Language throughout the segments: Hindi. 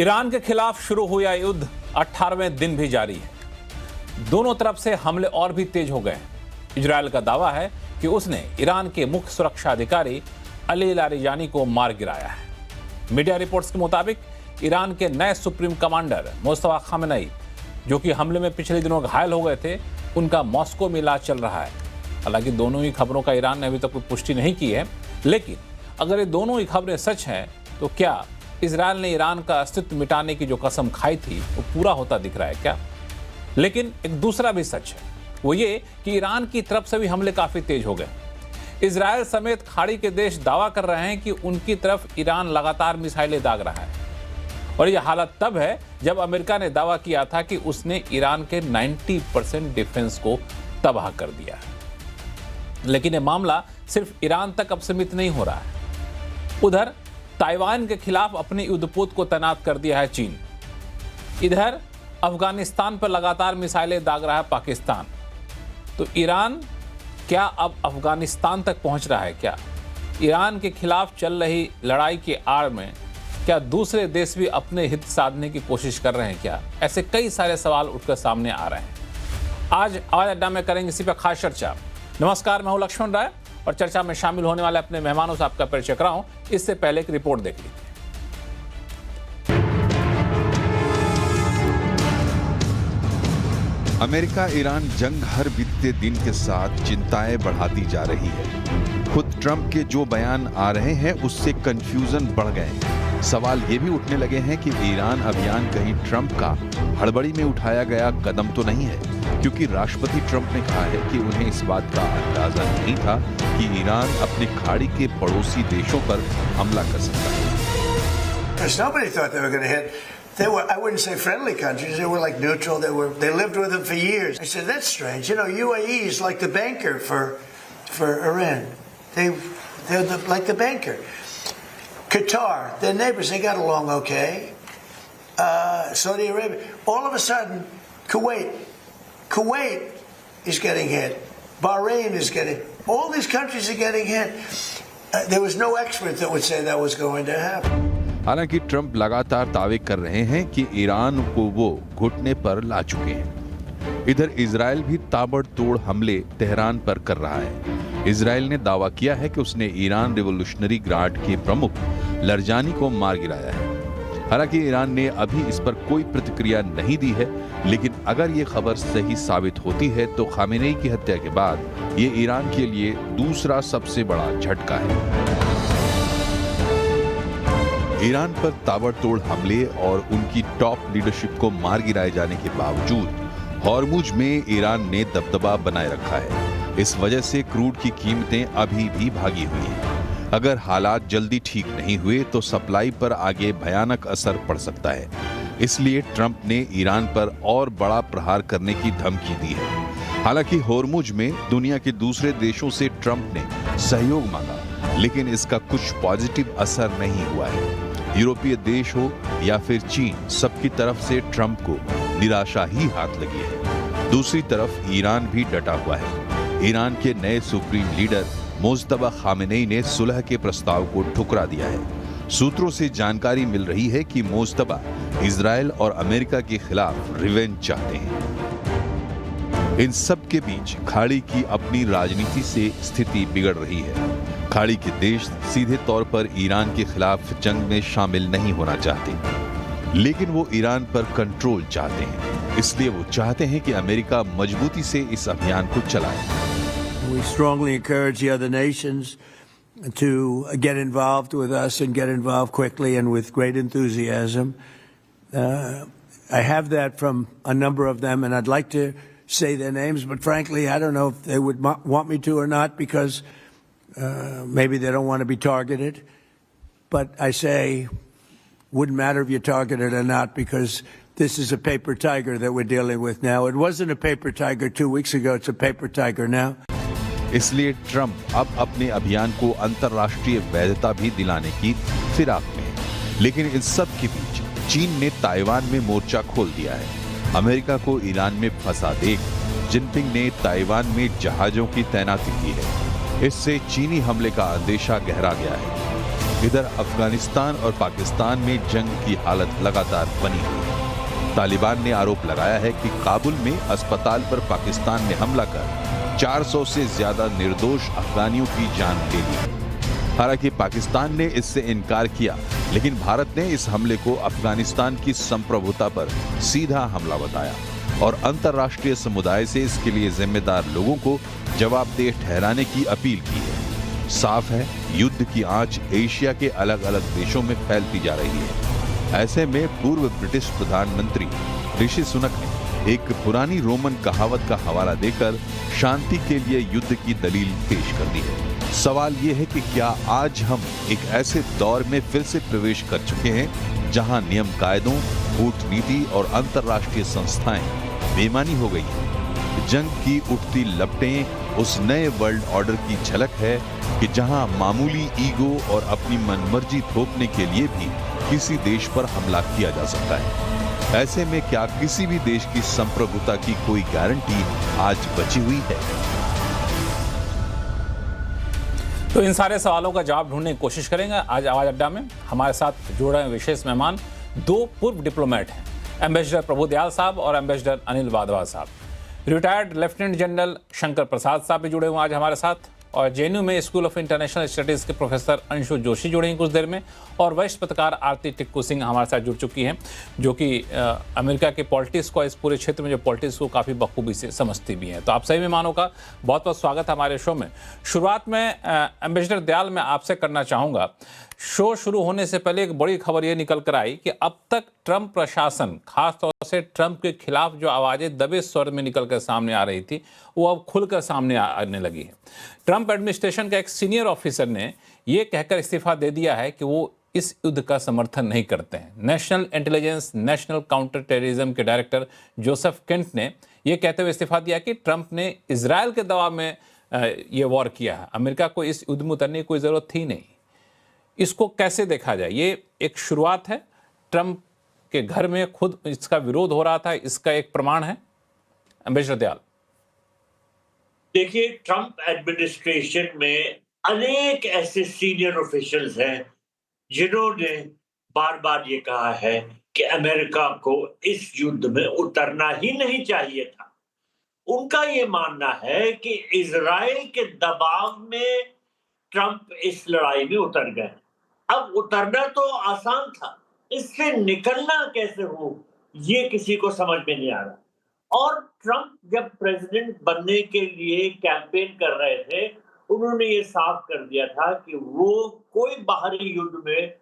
ईरान के खिलाफ शुरू हुआ युद्ध 18वें दिन भी जारी है। दोनों तरफ से हमले और भी तेज हो गए। इजरायल का दावा है कि उसने ईरान के मुख्य सुरक्षा अधिकारी अली लारिजानी को मार गिराया है। मीडिया रिपोर्ट्स के मुताबिक ईरान के नए सुप्रीम कमांडर मुस्तफा खामेनेई, जो कि हमले में पिछले दिनों घायल हो गए थे, उनका मॉस्को में इलाज चल रहा है। हालांकि दोनों ही खबरों का ईरान ने अभी तक कोई पुष्टि नहीं की है, लेकिन अगर ये दोनों ही खबरें सच हैं तो क्या इजरायल ने ईरान का अस्तित्व मिटाने की जो कसम खाई थी वो पूरा होता दिख रहा है क्या? लेकिन एक दूसरा भी सच है, वो ये कि ईरान की तरफ से भी हमले काफी तेज हो गए। इजरायल समेत खाड़ी के देश दावा कर रहे हैं कि उनकी तरफ ईरान लगातार मिसाइलें दाग रहा है। और यह हालत तब है जब अमेरिका ने दावा किया था कि उसने ईरान के 90% डिफेंस को तबाह कर दिया है। लेकिन यह मामला सिर्फ ईरान तक अब सीमित नहीं हो रहा है। उधर ताइवान के खिलाफ अपने युद्धपोत को तैनात कर दिया है चीन। इधर अफगानिस्तान पर लगातार मिसाइलें दाग रहा है पाकिस्तान। तो ईरान क्या अब अफगानिस्तान तक पहुंच रहा है क्या? ईरान के खिलाफ चल रही लड़ाई की आड़ में क्या दूसरे देश भी अपने हित साधने की कोशिश कर रहे हैं क्या? ऐसे कई सारे सवाल उठकर सामने आ रहे हैं। आज आवाज अड्डा में करेंगे इसी पर खास चर्चा। नमस्कार, मैं हूं लक्ष्मण राय और चर्चा में शामिल होने वाले अपने मेहमानों से आपका परिचय कराऊं, इससे पहले एक रिपोर्ट देख लीजिए। अमेरिका ईरान जंग हर बीतते दिन के साथ चिंताएं बढ़ाती जा रही है। खुद ट्रंप के जो बयान आ रहे हैं उससे कंफ्यूजन बढ़ गए। सवाल ये भी उठने लगे हैं कि ईरान अभियान कहीं ट्रंप का हड़बड़ी में उठाया गया कदम तो नहीं है, क्योंकि राष्ट्रपति ट्रंप ने कहा है कि उन्हें इस बात का अंदाजा नहीं था कि ईरान अपने खाड़ी के पड़ोसी देशों पर हमला कर सकता है। They were, I wouldn't say friendly countries, they were like neutral, they lived with them for years. I said, that's strange. You know, UAE is like the banker for Iran. They're like the banker. Qatar, their neighbors, they got along okay. Saudi Arabia. All of a sudden, Kuwait is getting hit. Bahrain is getting, all these countries are getting hit. There was no expert that would say that was going to happen. हालांकि ट्रंप लगातार दावे कर रहे हैं कि ईरान को वो घुटने पर ला चुके हैं। इधर इजरायल भी ताबड़तोड़ हमले तेहरान पर कर रहा है। इजरायल ने दावा किया है कि उसने ईरान रिवोल्यूशनरी गार्ड के प्रमुख लरजानी को मार गिराया है। हालांकि ईरान ने अभी इस पर कोई प्रतिक्रिया नहीं दी है, लेकिन अगर ये खबर सही साबित होती है तो खामेनेई की हत्या के बाद ये ईरान के लिए दूसरा सबसे बड़ा झटका है। ईरान पर ताबड़तोड़ हमले और उनकी टॉप लीडरशिप को मार गिराए जाने के बावजूद हॉर्मुज में ईरान ने दबदबा बनाए रखा है। इस वजह से क्रूड की कीमतें अभी भी भागी हुई हैं। अगर हालात जल्दी ठीक नहीं हुए तो सप्लाई पर आगे भयानक असर पड़ सकता है। इसलिए ट्रंप ने ईरान पर और बड़ा प्रहार करने की धमकी दी है। हालांकि हॉर्मुज में दुनिया के दूसरे देशों से ट्रंप ने सहयोग मांगा, लेकिन इसका कुछ पॉजिटिव असर नहीं हुआ है। यूरोपीय देश हो या फिर चीन, सबकी तरफ से ट्रंप को निराशा ही हाथ लगी है। दूसरी तरफ ईरान भी डटा हुआ है। ईरान के नए सुप्रीम लीडर मुस्तफा खामेनेई ने सुलह के प्रस्ताव को ठुकरा दिया है। सूत्रों से जानकारी मिल रही है कि मुस्तफा इजरायल और अमेरिका के खिलाफ रिवेंज चाहते हैं। इन सब के बीच खाड़ी की अपनी राजनीति से स्थिति बिगड़ रही है। खाड़ी के देश सीधे तौर पर ईरान के खिलाफ जंग में शामिल नहीं होना चाहते, लेकिन वो ईरान पर कंट्रोल चाहते हैं। इसलिए वो चाहते हैं कि अमेरिका मजबूती से इस अभियान को चलाए। We strongly encourage the other nations to get involved with us and get involved quickly and with great enthusiasm. I have that from a number of them, and I'd like to say their names, but frankly, I don't know if they would want me to or not, because maybe they don't want to be targeted. But I say, wouldn't matter if you're targeted or not, because this is a paper tiger that we're dealing with now. It wasn't a paper tiger 2 weeks ago, it's a paper tiger now. इसलिए ट्रंप अब अपने अभियान को अंतर्राष्ट्रीय वैधता भी दिलाने की फिराक में है। लेकिन इन सब के बीच चीन ने ताइवान में मोर्चा खोल दिया है। अमेरिका को ईरान में फंसा देख जिनपिंग ने ताइवान में जहाजों की तैनाती की है। इससे चीनी हमले का अंदेशा गहरा गया है। इधर अफगानिस्तान और पाकिस्तान में जंग की हालत लगातार बनी हुई है। तालिबान ने आरोप लगाया है कि काबुल में अस्पताल पर पाकिस्तान ने हमला कर 400 से ज्यादा निर्दोष अफगानियों की जान ले ली। हालांकि पाकिस्तान ने इससे इनकार किया, लेकिन भारत ने इस हमले को अफगानिस्तान की संप्रभुता पर सीधा हमला बताया और अंतर्राष्ट्रीय समुदाय से इसके लिए जिम्मेदार लोगों को जवाबदेह ठहराने की अपील की है। साफ है, युद्ध की आंच एशिया के अलग अलग देशों में फैलती जा रही है। ऐसे में पूर्व ब्रिटिश प्रधानमंत्री ऋषि सुनक ने एक पुरानी रोमन कहावत का हवाला देकर शांति के लिए युद्ध की दलील पेश कर दी है। सवाल यह है कि क्या आज हम एक ऐसे दौर में फिर से प्रवेश कर चुके हैं जहां नियम कायदों, कूटनीति और अंतर्राष्ट्रीय संस्थाएं बेईमानी हो गई हैं। जंग की उठती लपटें उस नए वर्ल्ड ऑर्डर की झलक है कि जहां मामूली ईगो और अपनी मनमर्जी थोपने के लिए भी किसी देश पर हमला किया जा सकता है। ऐसे में क्या किसी भी देश की संप्रभुता की कोई गारंटी आज बची हुई है? तो इन सारे सवालों का जवाब ढूंढने की कोशिश करेंगे आज आवाज अड्डा में। हमारे साथ जुड़ रहे हैं विशेष मेहमान, दो पूर्व डिप्लोमेट हैं, एम्बेसडर प्रभुदयाल साहब और एम्बेसडर अनिल वाधवा साहब। Retired lieutenant general Shankar Prasad साहब भी जुड़े हुए आज हमारे साथ, और जेएनयू में स्कूल ऑफ इंटरनेशनल स्टडीज के प्रोफेसर अंशु जोशी जुड़ेंगे कुछ देर में, और वरिष्ठ पत्रकार आरती टिक्कू सिंह हमारे साथ जुड़ चुकी हैं, जो कि अमेरिका के पॉलिटिक्स को, इस पूरे क्षेत्र में जो पॉलिटिक्स को काफ़ी बखूबी से समझती भी हैं। तो आप सभी मेहमानों का बहुत बहुत स्वागत है हमारे शो में। शुरुआत में एम्बेसडर दयाल मैं आपसे करना चाहूँगा। शो शुरू होने से पहले एक बड़ी खबर ये निकल कर आई कि अब तक ट्रंप प्रशासन, खासतौर से ट्रंप के खिलाफ जो आवाज़ें दबे स्वर में निकल कर सामने आ रही थी, वो अब खुलकर सामने आने लगी है। ट्रंप एडमिनिस्ट्रेशन का एक सीनियर ऑफिसर ने ये कहकर इस्तीफा दे दिया है कि वो इस युद्ध का समर्थन नहीं करते हैं। National intelligence, national counter terrorism के डायरेक्टर जोसेफ केंट ने यह कहते हुए इस्तीफा दिया कि ट्रंप ने इजरायल के दबाव में ये वॉर किया है, अमेरिका को इस युद्ध में उतरने की कोई ज़रूरत थी नहीं। इसको कैसे देखा जाए? ये एक शुरुआत है, ट्रंप के घर में खुद इसका विरोध हो रहा था, इसका एक प्रमाण है। एम्बेसडर दयाल, देखिए, ट्रंप एडमिनिस्ट्रेशन में अनेक ऐसे सीनियर ऑफिशियल्स हैं जिन्होंने बार बार ये कहा है कि अमेरिका को इस युद्ध में उतरना ही नहीं चाहिए था। उनका ये मानना है कि इजराइल के दबाव में ट्रंप इस लड़ाई में उतर गए। अब उतरना तो आसान था, इससे निकलना कैसे हो ये किसी को समझ में नहीं आ रहा। और ट्रंप जब प्रेसिडेंट बनने के लिए कैंपेन कर रहे थे, उन्होंने ये साफ कर दिया था कि वो कोई बाहरी युद्ध में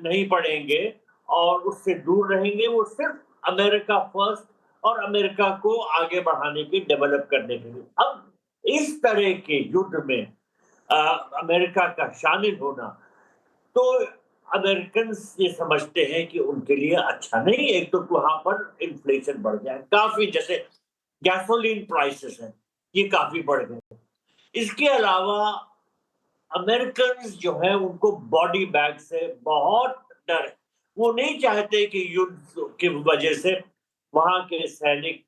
नहीं पड़ेंगे और उससे दूर रहेंगे। वो सिर्फ अमेरिका फर्स्ट और अमेरिका को आगे बढ़ाने की, डेवलप करने के लिए। अब इस तरह के युद्ध में अमेरिका का शामिल होना, तो अमेरिकन ये समझते हैं कि उनके लिए अच्छा नहीं। एक तो वहां पर इन्फ्लेशन बढ़ जाए काफी, जैसे गैसोलीन प्राइसेस हैं, ये काफी बढ़ गए। इसके अलावा अमेरिकन जो है उनको बॉडी बैग से बहुत डर है। वो नहीं चाहते कि युद्ध की वजह से वहां के सैनिक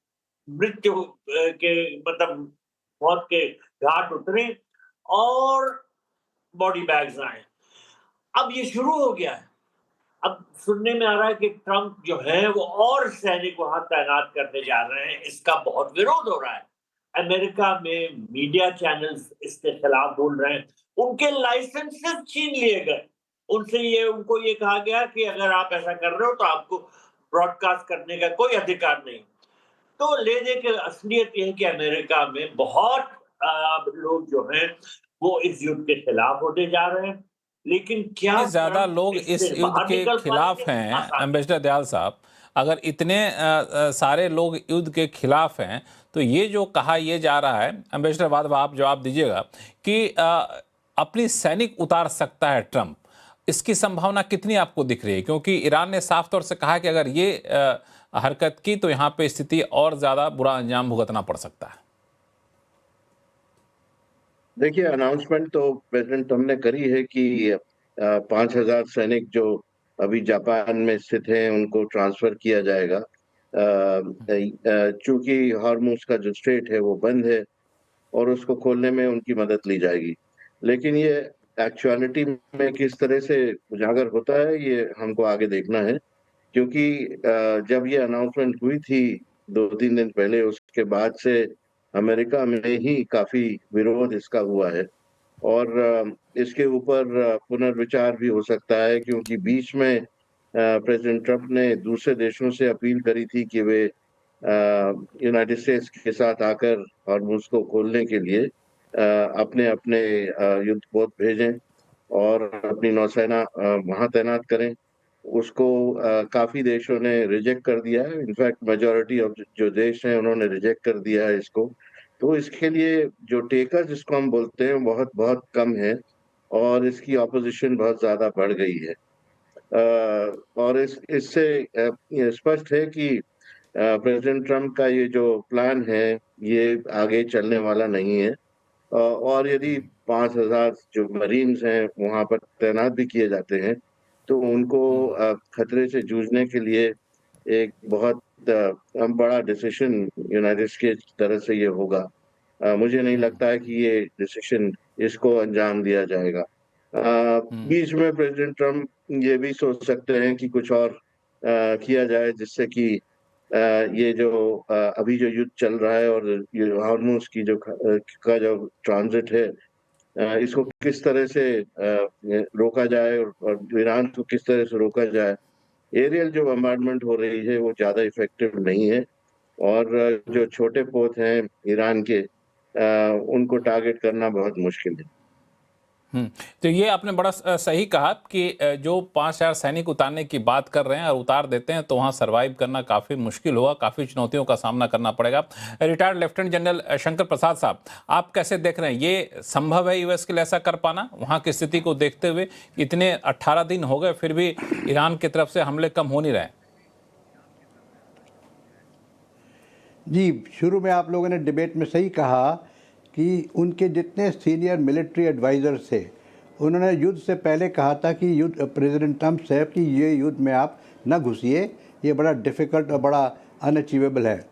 मृत्यु के, मतलब मौत के घाट उतरे और बॉडी बैग्स आए। अब ये शुरू हो गया है। अब सुनने में आ रहा है कि ट्रंप जो है वो और सैनिक वहां तैनात करने जा रहे हैं। इसका बहुत विरोध हो रहा है। अमेरिका में मीडिया चैनल्स इसके खिलाफ बोल रहे हैं। उनके लाइसेंसेस छीन लिए गए। उनको ये कहा गया कि अगर आप ऐसा कर रहे हो तो आपको ब्रॉडकास्ट करने का कोई अधिकार नहीं। तो ले दे के असलियत यह है कि अमेरिका में बहुत लोग जो हैं वो इस युद्ध के खिलाफ होते जा रहे हैं। लेकिन क्या ज्यादा लोग इस युद्ध के खिलाफ हैं? एम्बेसडर दयाल साहब, अगर इतने सारे लोग युद्ध के खिलाफ हैं, तो ये जो कहा यह जा रहा है, एम्बेसडर वाधवा आप जवाब दीजिएगा, कि अपनी सैनिक उतार सकता है ट्रंप, इसकी संभावना कितनी आपको दिख रही है? क्योंकि ईरान ने साफ तौर से कहा कि अगर ये हरकत की तो यहाँ पे स्थिति और ज्यादा बुरा अंजाम भुगतना पड़ सकता है। देखिए, अनाउंसमेंट तो प्रेसिडेंट ट्रंप ने करी है कि 5,000 सैनिक जो अभी जापान में स्थित हैं उनको ट्रांसफर किया जाएगा। चूंकि हॉर्मुज का जो स्ट्रेट है वो बंद है और उसको खोलने में उनकी मदद ली जाएगी। लेकिन ये एक्चुअलिटी में किस तरह से उजागर होता है, ये हमको आगे देखना है। क्योंकि जब ये अनाउंसमेंट हुई थी 2-3 दिन पहले, उसके बाद से अमेरिका में ही काफ़ी विरोध इसका हुआ है और इसके ऊपर पुनर्विचार भी हो सकता है, क्योंकि बीच में प्रेसिडेंट ट्रंप ने दूसरे देशों से अपील करी थी कि वे यूनाइटेड स्टेट्स के साथ आकर हॉर्मुज़ को खोलने के लिए अपने-अपने युद्धपोत भेजें और अपनी नौसेना वहाँ तैनात करें। उसको काफ़ी देशों ने रिजेक्ट कर दिया है। इनफैक्ट मेजॉरिटी ऑफ जो देश हैं उन्होंने रिजेक्ट कर दिया है इसको। तो इसके लिए जो टेकर्स जिसको हम बोलते हैं बहुत-बहुत कम है और इसकी ऑपोज़िशन बहुत ज़्यादा बढ़ गई है। और इससे ये स्पष्ट है कि प्रेसिडेंट ट्रंप का ये जो प्लान है, ये आगे चलने वाला नहीं है। और यदि 5,000 जो मरीन्स हैं वहाँ पर तैनात भी किए जाते हैं, तो उनको खतरे से जूझने के लिए एक बहुत बड़ा डिसीजन यूनाइटेड स्टेट्स की तरफ से ये होगा। मुझे नहीं लगता है कि ये डिसीजन इसको अंजाम दिया जाएगा। बीच में प्रेसिडेंट ट्रंप ये भी सोच सकते हैं कि कुछ और किया जाए जिससे कि ये जो अभी जो युद्ध चल रहा है और ये हॉर्मुज़ की का जो ट्रांजिट है, इसको किस तरह से रोका जाए और ईरान को किस तरह से रोका जाए। एरियल जो बम्बार्डमेंट हो रही है वो ज़्यादा इफ़ेक्टिव नहीं है और जो छोटे पोत हैं ईरान के, उनको टारगेट करना बहुत मुश्किल है। तो ये आपने बड़ा सही कहा कि जो 5,000 सैनिक उतारने की बात कर रहे हैं और उतार देते हैं तो वहाँ सरवाइव करना काफ़ी मुश्किल होगा, काफ़ी चुनौतियों का सामना करना पड़ेगा। Retired lieutenant general Shankar Prasad साहब, आप कैसे देख रहे हैं, ये संभव है यूएस के लिए ऐसा कर पाना वहाँ की स्थिति को देखते हुए? इतने 18 दिन हो गए फिर भी ईरान की तरफ से हमले कम हो नहीं रहे। जी, शुरू में आप लोगों ने डिबेट में सही कहा कि उनके जितने सीनियर मिलिट्री एडवाइज़र्स थे, उन्होंने युद्ध से पहले कहा था कि युद्ध प्रेसिडेंट ट्रंप से कि ये युद्ध में आप न घुसिए, ये बड़ा डिफ़िकल्ट और बड़ा अनअचीवेबल है।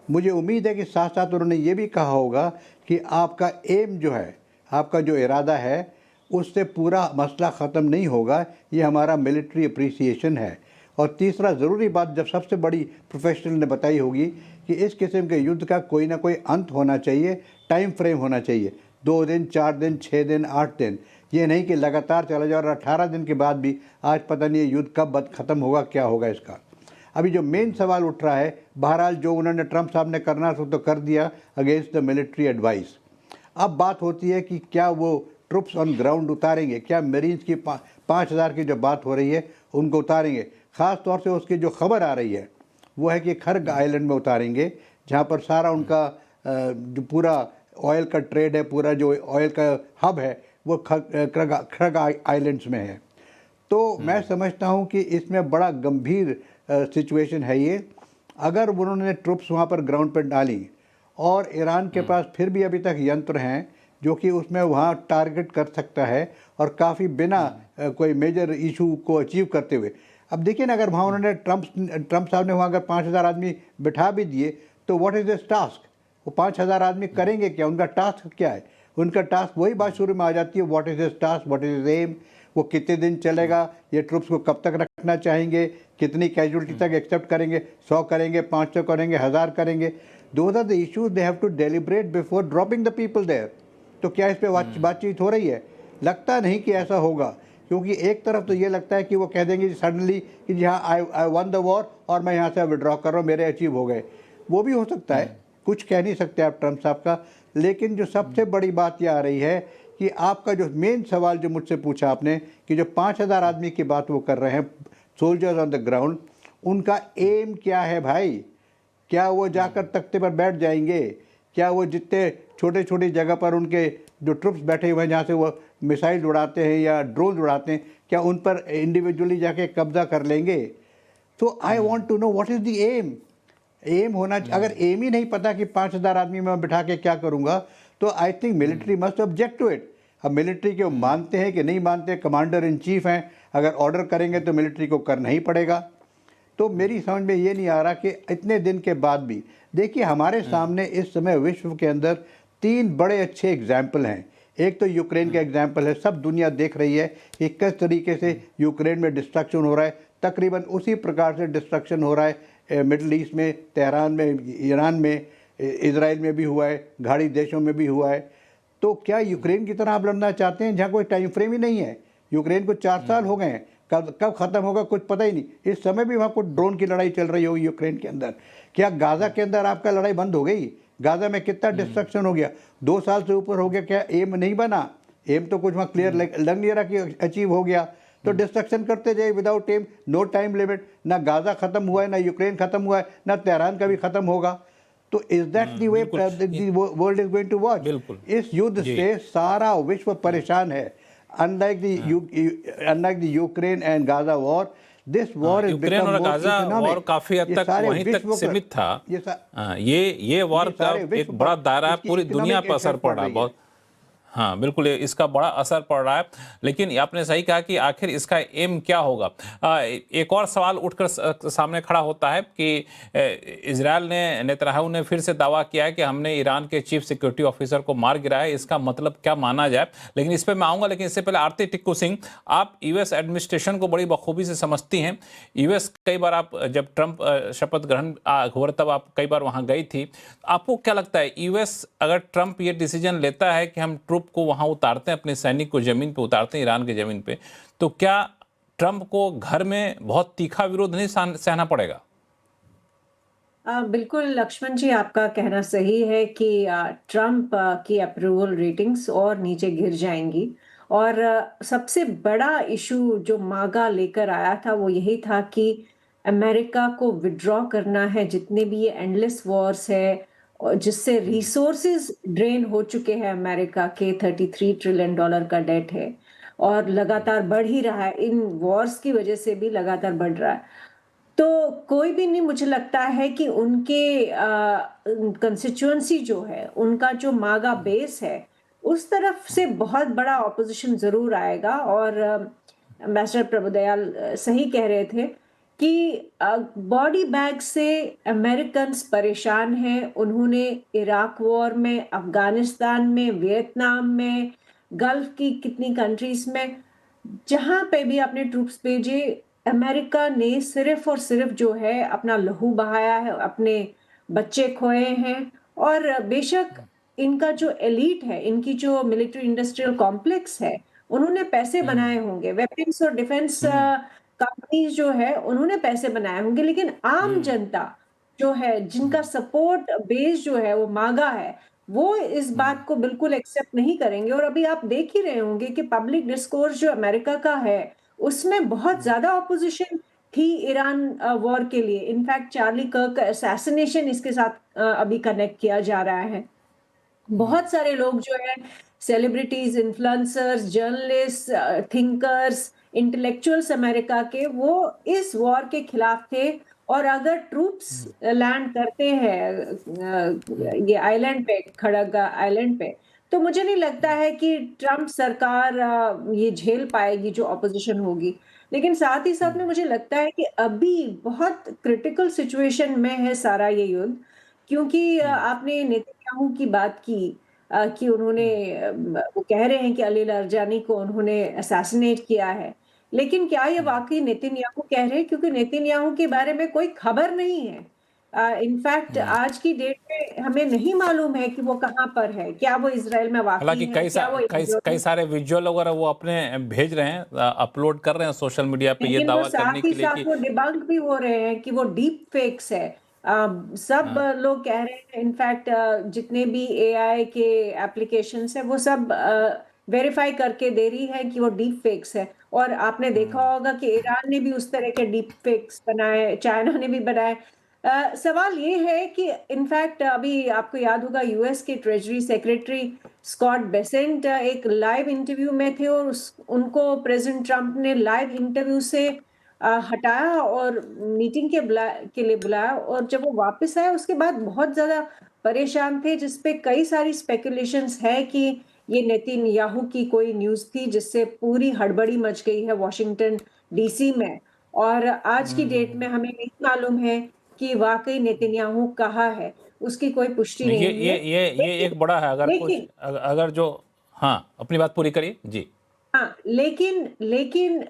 मुझे उम्मीद है कि साथ साथ उन्होंने ये भी कहा होगा कि आपका एम जो है, आपका जो इरादा है, उससे पूरा मसला ख़त्म नहीं होगा, ये हमारा मिलिट्री अप्रिसिएशन है। और तीसरा ज़रूरी बात जब सबसे बड़ी प्रोफेशनल ने बताई होगी कि इस किस्म के युद्ध का कोई ना कोई अंत होना चाहिए, टाइम फ्रेम होना चाहिए, 2 दिन, 4 दिन, 6 दिन, 8 दिन। ये नहीं कि लगातार चला जाए और 18 दिन के बाद भी आज पता नहीं ये युद्ध कब ख़त्म होगा, क्या होगा इसका। अभी जो मेन सवाल उठ रहा है, बहरहाल जो उन्होंने ट्रंप साहब ने करना था तो कर दिया अगेंस्ट द मिलिट्री एडवाइस। अब बात होती है कि क्या वो ट्रुप्स ऑन ग्राउंड उतारेंगे, क्या मरीन्स की 5,000 की जो बात हो रही है उनको उतारेंगे। ख़ास तौर से उसकी जो खबर आ रही है वो है कि खर्ग आइलैंड में उतारेंगे, जहाँ पर सारा उनका जो पूरा ऑयल का ट्रेड है, पूरा जो ऑयल का हब है वो खर्ग आइलैंड्स में है। तो मैं समझता हूँ कि इसमें बड़ा गंभीर सिचुएशन है ये। अगर उन्होंने ट्रुप्स वहाँ पर ग्राउंड पर डाली और ईरान के पास फिर भी अभी तक यंत्र हैं जो कि उसमें वहाँ टारगेट कर सकता है और काफ़ी बिना कोई मेजर इशू को अचीव करते हुए। अब देखिए ना, अगर वहाँ उन्होंने ट्रंप साहब ने वहाँ अगर 5,000 आदमी बिठा भी दिए तो व्हाट इज़ दिस टास्क, वो 5,000 आदमी करेंगे क्या, उनका टास्क क्या है। उनका टास्क वही बात शुरू में आ जाती है, what is this task, what is aim, वो कितने दिन चलेगा, ये ट्रुप्स को कब तक रखना चाहेंगे, कितनी कैजुअलिटी तक एक्सेप्ट करेंगे, 100 करेंगे, 500 करेंगे, 1,000 करेंगे। Those are the issues they have to deliberate before dropping the people there. तो क्या इस पर बातचीत हो रही है? लगता नहीं कि ऐसा होगा, क्योंकि एक तरफ तो ये लगता है कि वो कह देंगे सडनली कि जी हाँ आई वन द वॉर और मैं यहाँ से विड्रॉ कर रहा हूँ, मेरे अचीव हो गए। वो भी हो सकता है, कुछ कह नहीं सकते आप ट्रंप साहब का। लेकिन जो सबसे बड़ी बात ये आ रही है कि आपका जो मेन सवाल जो मुझसे पूछा आपने कि जो 5,000 आदमी की बात वो कर रहे हैं, सोल्जर्स ऑन द ग्राउंड, उनका एम क्या है भाई? क्या वो जाकर तख्ते पर बैठ जाएंगे? क्या वो जितने छोटे छोटे जगह पर उनके जो ट्रुप्स बैठे हुए हैं जहाँ से वो मिसाइल उड़ाते हैं या ड्रोन उड़ाते हैं, क्या उन पर इंडिविजुअली जाके कब्जा कर लेंगे? तो I want to know what is the aim. Aim होना, अगर एम ही नहीं पता कि 5,000 आदमी मैं बिठा के क्या करूँगा, तो I think military must object to it. अब मिलिट्री के मानते हैं कि नहीं मानते, कमांडर इन चीफ हैं, अगर ऑर्डर करेंगे तो मिलिट्री को करना ही पड़ेगा। तो मेरी समझ में ये नहीं आ रहा कि इतने दिन के बाद भी, देखिए हमारे सामने इस समय विश्व के अंदर 3 बड़े अच्छे एग्जाम्पल हैं। एक तो यूक्रेन का एग्जाम्पल है, सब दुनिया देख रही है कि किस तरीके से यूक्रेन में डिस्ट्रक्शन हो रहा है। तकरीबन उसी प्रकार से डिस्ट्रक्शन हो रहा है मिडल ईस्ट में, तेहरान में, ईरान में, इजराइल में भी हुआ है, घाड़ी देशों में भी हुआ है। तो क्या यूक्रेन की तरह आप लड़ना चाहते हैं जहाँ कोई टाइम फ्रेम ही नहीं है? यूक्रेन को 4 साल हो गए हैं, कब ख़त्म होगा कुछ पता ही नहीं। इस समय भी वहाँ कुछ ड्रोन की लड़ाई चल रही होगी यूक्रेन के अंदर। क्या गाज़ा के अंदर आपका लड़ाई बंद हो गई? गाज़ा में कितना डिस्ट्रक्शन हो गया, 2 साल से ऊपर हो गया। क्या एम नहीं बना? एम तो कुछ वहाँ क्लियर लग नहीं रहा कि अचीव हो गया। तो डिस्ट्रक्शन करते जाए without aim, no time limit. ना गाज़ा ख़त्म हुआ है, ना यूक्रेन ख़त्म हुआ है, ना तेहरान का भी ख़त्म होगा। तो is that the way world is going to watch? इस युद्ध से सारा विश्व परेशान है। Unlike the Ukraine and Gaza war, this war is Ukraine और गाजा वॉर काफी हद तक वहीं तक सीमित था। ये वॉर का एक बड़ा दायरा पूरी दुनिया पर असर पड़ रहा है बहुत। हाँ बिल्कुल, इसका बड़ा असर पड़ रहा है। लेकिन आपने सही कहा कि आखिर इसका एम क्या होगा। एक और सवाल उठकर सामने खड़ा होता है कि इजरायल ने, नेतन्याहू ने फिर से दावा किया है कि हमने ईरान के चीफ सिक्योरिटी ऑफिसर को मार गिराया है। इसका मतलब क्या माना जाए, लेकिन इस पर मैं आऊँगा। लेकिन इससे पहले आरती टिक्कू सिंह, आप यूएस एडमिनिस्ट्रेशन को बड़ी बखूबी से समझती हैं। यूएस कई बार, आप जब ट्रंप शपथ ग्रहण हुआ तब आप कई बार वहाँ गई थी। आपको क्या लगता है, यूएस अगर ट्रंप ये डिसीजन लेता है कि हम को वहां उतारते हैं, अपने सैनिक को जमीन पे उतारते हैं, ईरान के जमीन पे, तो क्या ट्रंप को घर में बहुत तीखा विरोध नहीं सहना पड़ेगा? बिल्कुल लक्ष्मण जी, आपका कहना सही है कि ट्रंप की अप्रूवल रेटिंग्स और नीचे गिर जाएंगी। और सबसे बड़ा इशू जो मागा लेकर आया था वो यही था कि अमेरिका को विड्रॉ करना है जितने भी ये एंडलेस वॉर्स है, जिससे रिसोर्सेज ड्रेन हो चुके हैं। अमेरिका के $33 ट्रिलियन का डेट है और लगातार बढ़ ही रहा है, इन वॉर्स की वजह से भी लगातार बढ़ रहा है। तो कोई भी नहीं, मुझे लगता है कि उनके कंस्टिट्यूएंसी जो है, उनका जो मागा बेस है, उस तरफ से बहुत बड़ा ऑपोजिशन जरूर आएगा। और एम्बेसडर प्रभुदयाल सही कह रहे थे कि बॉडी बैग से अमेरिकन परेशान हैं। उन्होंने इराक वॉर में, अफगानिस्तान में, वियतनाम में, गल्फ की कितनी कंट्रीज में, जहां पे भी आपने ट्रूप्स भेजे, अमेरिका ने सिर्फ और सिर्फ जो है अपना लहू बहाया है, अपने बच्चे खोए हैं। और बेशक इनका जो एलीट है, इनकी जो मिलिट्री इंडस्ट्रियल कॉम्प्लेक्स है, उन्होंने पैसे बनाए होंगे, वेपन्स और डिफेंस कंपनीज जो है उन्होंने पैसे बनाए होंगे, लेकिन आम जनता जो है, जिनका सपोर्ट बेस जो है वो मागा है, वो इस बात को बिल्कुल एक्सेप्ट नहीं करेंगे। और अभी आप देख ही रहे होंगे कि पब्लिक डिस्कोर्स जो अमेरिका का है उसमें बहुत ज्यादा ऑपोजिशन थी ईरान वॉर के लिए। इनफैक्ट चार्ली कर्क का असैसिनेशन इसके साथ अभी कनेक्ट किया जा रहा है। बहुत सारे लोग जो है, celebrities, influencers, journalist, thinkers, intellectuals America के, वो इस वॉर के खिलाफ थे। और अगर ट्रूप्स लैंड करते हैं ये आइलैंड पे, खड़ग आइलैंड पे, तो मुझे नहीं लगता है कि ट्रंप सरकार ये झेल पाएगी जो ऑपोजिशन होगी। लेकिन साथ ही साथ में मुझे लगता है कि अभी बहुत क्रिटिकल सिचुएशन में है सारा ये युद्ध, क्योंकि आपने नेतन्याहू की बात की कि उन्होंने वो कह रहे हैं कि अली लारजानी को उन्होंने असैसिनेट किया है। लेकिन क्या ये वाकई नेतन्याहू कह रहे हैं? क्योंकि नेतन्याहू के बारे में कोई खबर नहीं है। इनफैक्ट आज की डेट में हमें नहीं मालूम है कि वो कहाँ पर है, क्या वो इजराइल में वाकई हालांकि है, कई सारे विजुअल वगैरह वो अपने भेज रहे हैं, अपलोड कर रहे हैं सोशल मीडिया पे ये दावा करने के लिए कि वो डिबंक भी हो रहे हैं कि वो डीप फेक्स है। सब लोग कह रहे हैं, इनफैक्ट जितने भी एआई के एप्लीकेशंस है वो सब वेरीफाई करके दे रही है कि वो डीप फेक्स है। और आपने देखा होगा कि ईरान ने भी उस तरह के डीप फेक्स बनाए, चाइना ने भी बनाए। सवाल ये है कि इनफैक्ट अभी आपको याद होगा यूएस के ट्रेजरी सेक्रेटरी स्कॉट बेसेंट एक लाइव इंटरव्यू में थे और उनको प्रेसिडेंट ट्रंप ने लाइव इंटरव्यू से हटाया और मीटिंग के लिए बुलाया। और जब वो वापस आए उसके बाद बहुत ज्यादा परेशान थे, जिसपे कई सारी स्पेकुलेशंस है कि ये नेतन्याहू की कोई न्यूज थी, जिससे पूरी हड़बड़ी मच गई है वॉशिंगटन डीसी में। और आज की डेट में हमें नहीं मालूम है कि वाकई नेतन्याहू कहाँ है, उसकी कोई पुष्टि नहीं है। ये एक बड़ा है। अगर कुछ, अगर जो, हाँ, अपनी बात पूरी करिए जी। हाँ, लेकिन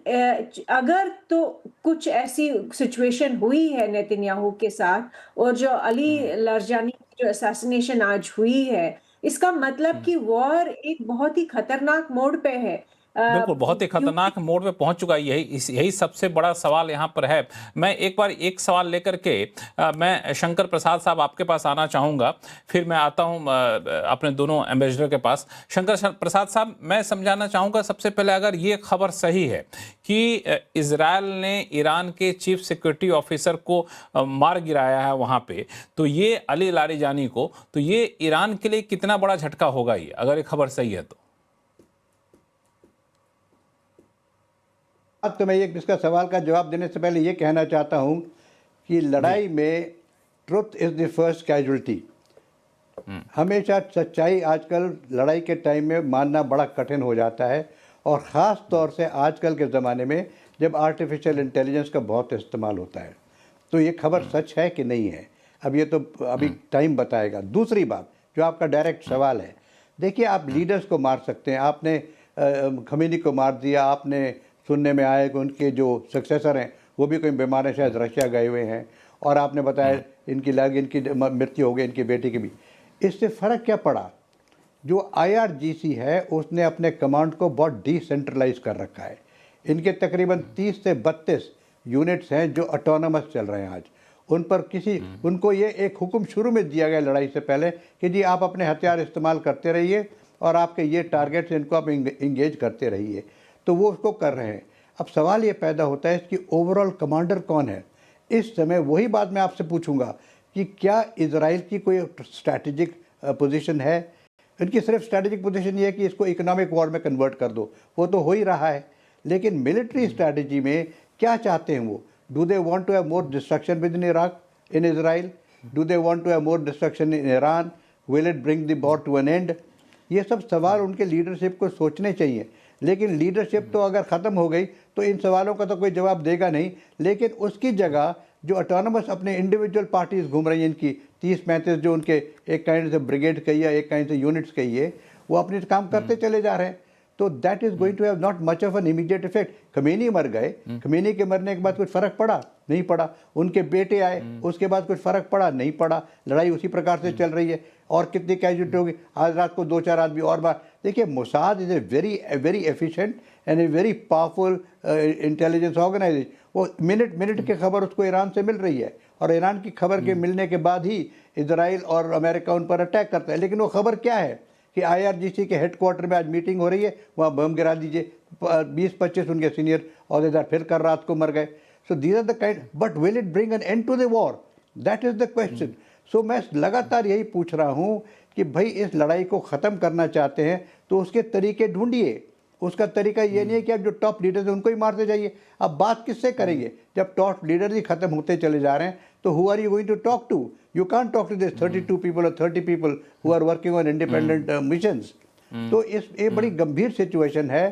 अगर तो कुछ ऐसी सिचुएशन हुई है नेतन्याहू के साथ, और जो अली लारजानी की जो असैसिनेशन आज हुई है, इसका मतलब कि वॉर एक बहुत ही खतरनाक मोड़ पे है। बिल्कुल, बहुत ही क्योंकि खतरनाक मोड़ पे पहुंच चुका है। यही सबसे बड़ा सवाल यहाँ पर है। मैं एक बार एक सवाल लेकर के मैं शंकर प्रसाद साहब आपके पास आना चाहूँगा, फिर मैं आता हूँ अपने दोनों एम्बेसडर के पास। शंकर प्रसाद साहब, मैं समझाना चाहूँगा सबसे पहले, अगर ये खबर सही है कि इजराइल ने ईरान के चीफ सिक्योरिटी ऑफिसर को मार गिराया है वहाँ पे, तो ये अली लारिजानी को, तो ये ईरान के लिए कितना बड़ा झटका होगा ये, अगर ये खबर सही है तो? अब तो मैं इसका सवाल का जवाब देने से पहले ये कहना चाहता हूँ कि लड़ाई में truth is the first casualty. हमेशा सच्चाई आजकल लड़ाई के टाइम में मानना बड़ा कठिन हो जाता है, और ख़ास तौर से आजकल के ज़माने में जब आर्टिफिशियल इंटेलिजेंस का बहुत इस्तेमाल होता है। तो ये खबर सच है कि नहीं है, अब ये तो अभी टाइम बताएगा। दूसरी बात, जो आपका डायरेक्ट सवाल है, देखिए, आप लीडर्स को मार सकते हैं। आपने खमीनी को मार दिया, आपने सुनने में आया कि उनके जो सक्सेसर हैं वो भी कोई बीमार है, शायद रशिया गए हुए हैं, और आपने बताया इनकी मृत्यु हो गई, इनकी बेटी की भी। इससे फ़र्क क्या पड़ा? जो IRGC है उसने अपने कमांड को बहुत डिसेंट्रलाइज कर रखा है। इनके तकरीबन 30 से 32 यूनिट्स हैं जो ऑटोनमस चल रहे हैं आज। उन पर उनको ये एक हुक्म शुरू में दिया गया लड़ाई से पहले कि जी आप अपने हथियार इस्तेमाल करते रहिए, और आपके ये टारगेट्स, इनको आप इंगेज करते रहिए। तो वो उसको कर रहे हैं। अब सवाल ये पैदा होता है इसकी ओवरऑल कमांडर कौन है इस समय। वही बात मैं आपसे पूछूंगा कि क्या इजराइल की कोई स्ट्रैटेजिक पोजीशन है? इनकी सिर्फ स्ट्रैटेजिक पोजीशन ये है कि इसको इकोनॉमिक वॉर में कन्वर्ट कर दो, वो तो हो ही रहा है। लेकिन मिलिट्री स्ट्रैटेजी में क्या चाहते हैं वो? Do they want to have more destruction within Iraq, in Israel? Do they want to have more destruction in Iran? Will it bring the war to an end? ये सब सवाल उनके लीडरशिप को सोचने चाहिए। लेकिन लीडरशिप तो अगर ख़त्म हो गई तो इन सवालों का तो कोई जवाब देगा नहीं। लेकिन उसकी जगह जो ऑटोनमस अपने इंडिविजुअल पार्टीज घूम रही हैं, इनकी 30-35 जो उनके एक काइंड से ब्रिगेड कही है, एक काइंड से यूनिट्स कही है, वो अपने काम करते चले जा रहे हैं। तो that is going to have not much of an immediate effect. Khamenei मर गए, खमीनी के मरने के बाद कुछ फर्क पड़ा? नहीं पड़ा। उनके बेटे आए, उसके बाद कुछ फर्क पड़ा? नहीं पड़ा। लड़ाई उसी प्रकार से चल रही है। और कितनी कैजुअलिटी होगी? आज रात को 2-4 आदमी और बार। देखिए, Mossad is a very efficient and a very powerful intelligence organisation. वो मिनट की खबर उसको ईरान से मिल रही है, और ईरान की खबर के मिलने के बाद ही इजराइल और अमेरिका उन पर अटैक करता है। लेकिन वो खबर क्या है कि IRGC के हेडक्वार्टर में आज मीटिंग हो रही है, वहाँ बम गिरा दीजिए। 20-25 उनके सीनियर अहदेदार फिर कर रात को मर गए। So these are the kind, but will it bring an end to the war? That is the question. So मैं लगातार यही पूछ रहा हूँ कि भाई इस लड़ाई को ख़त्म करना चाहते हैं तो उसके तरीके ढूंढिए। उसका तरीका ये नहीं है कि आप जो टॉप लीडर्स हैं उनको ही मारते जाइए। अब बात किससे करेंगे जब टॉप लीडर्स ही खत्म होते चले जा रहे हैं? तो who are you going to talk to? You can't talk to this 32 people or 30 people who are working on independent missions. तो ये बड़ी गंभीर सिचुएशन है।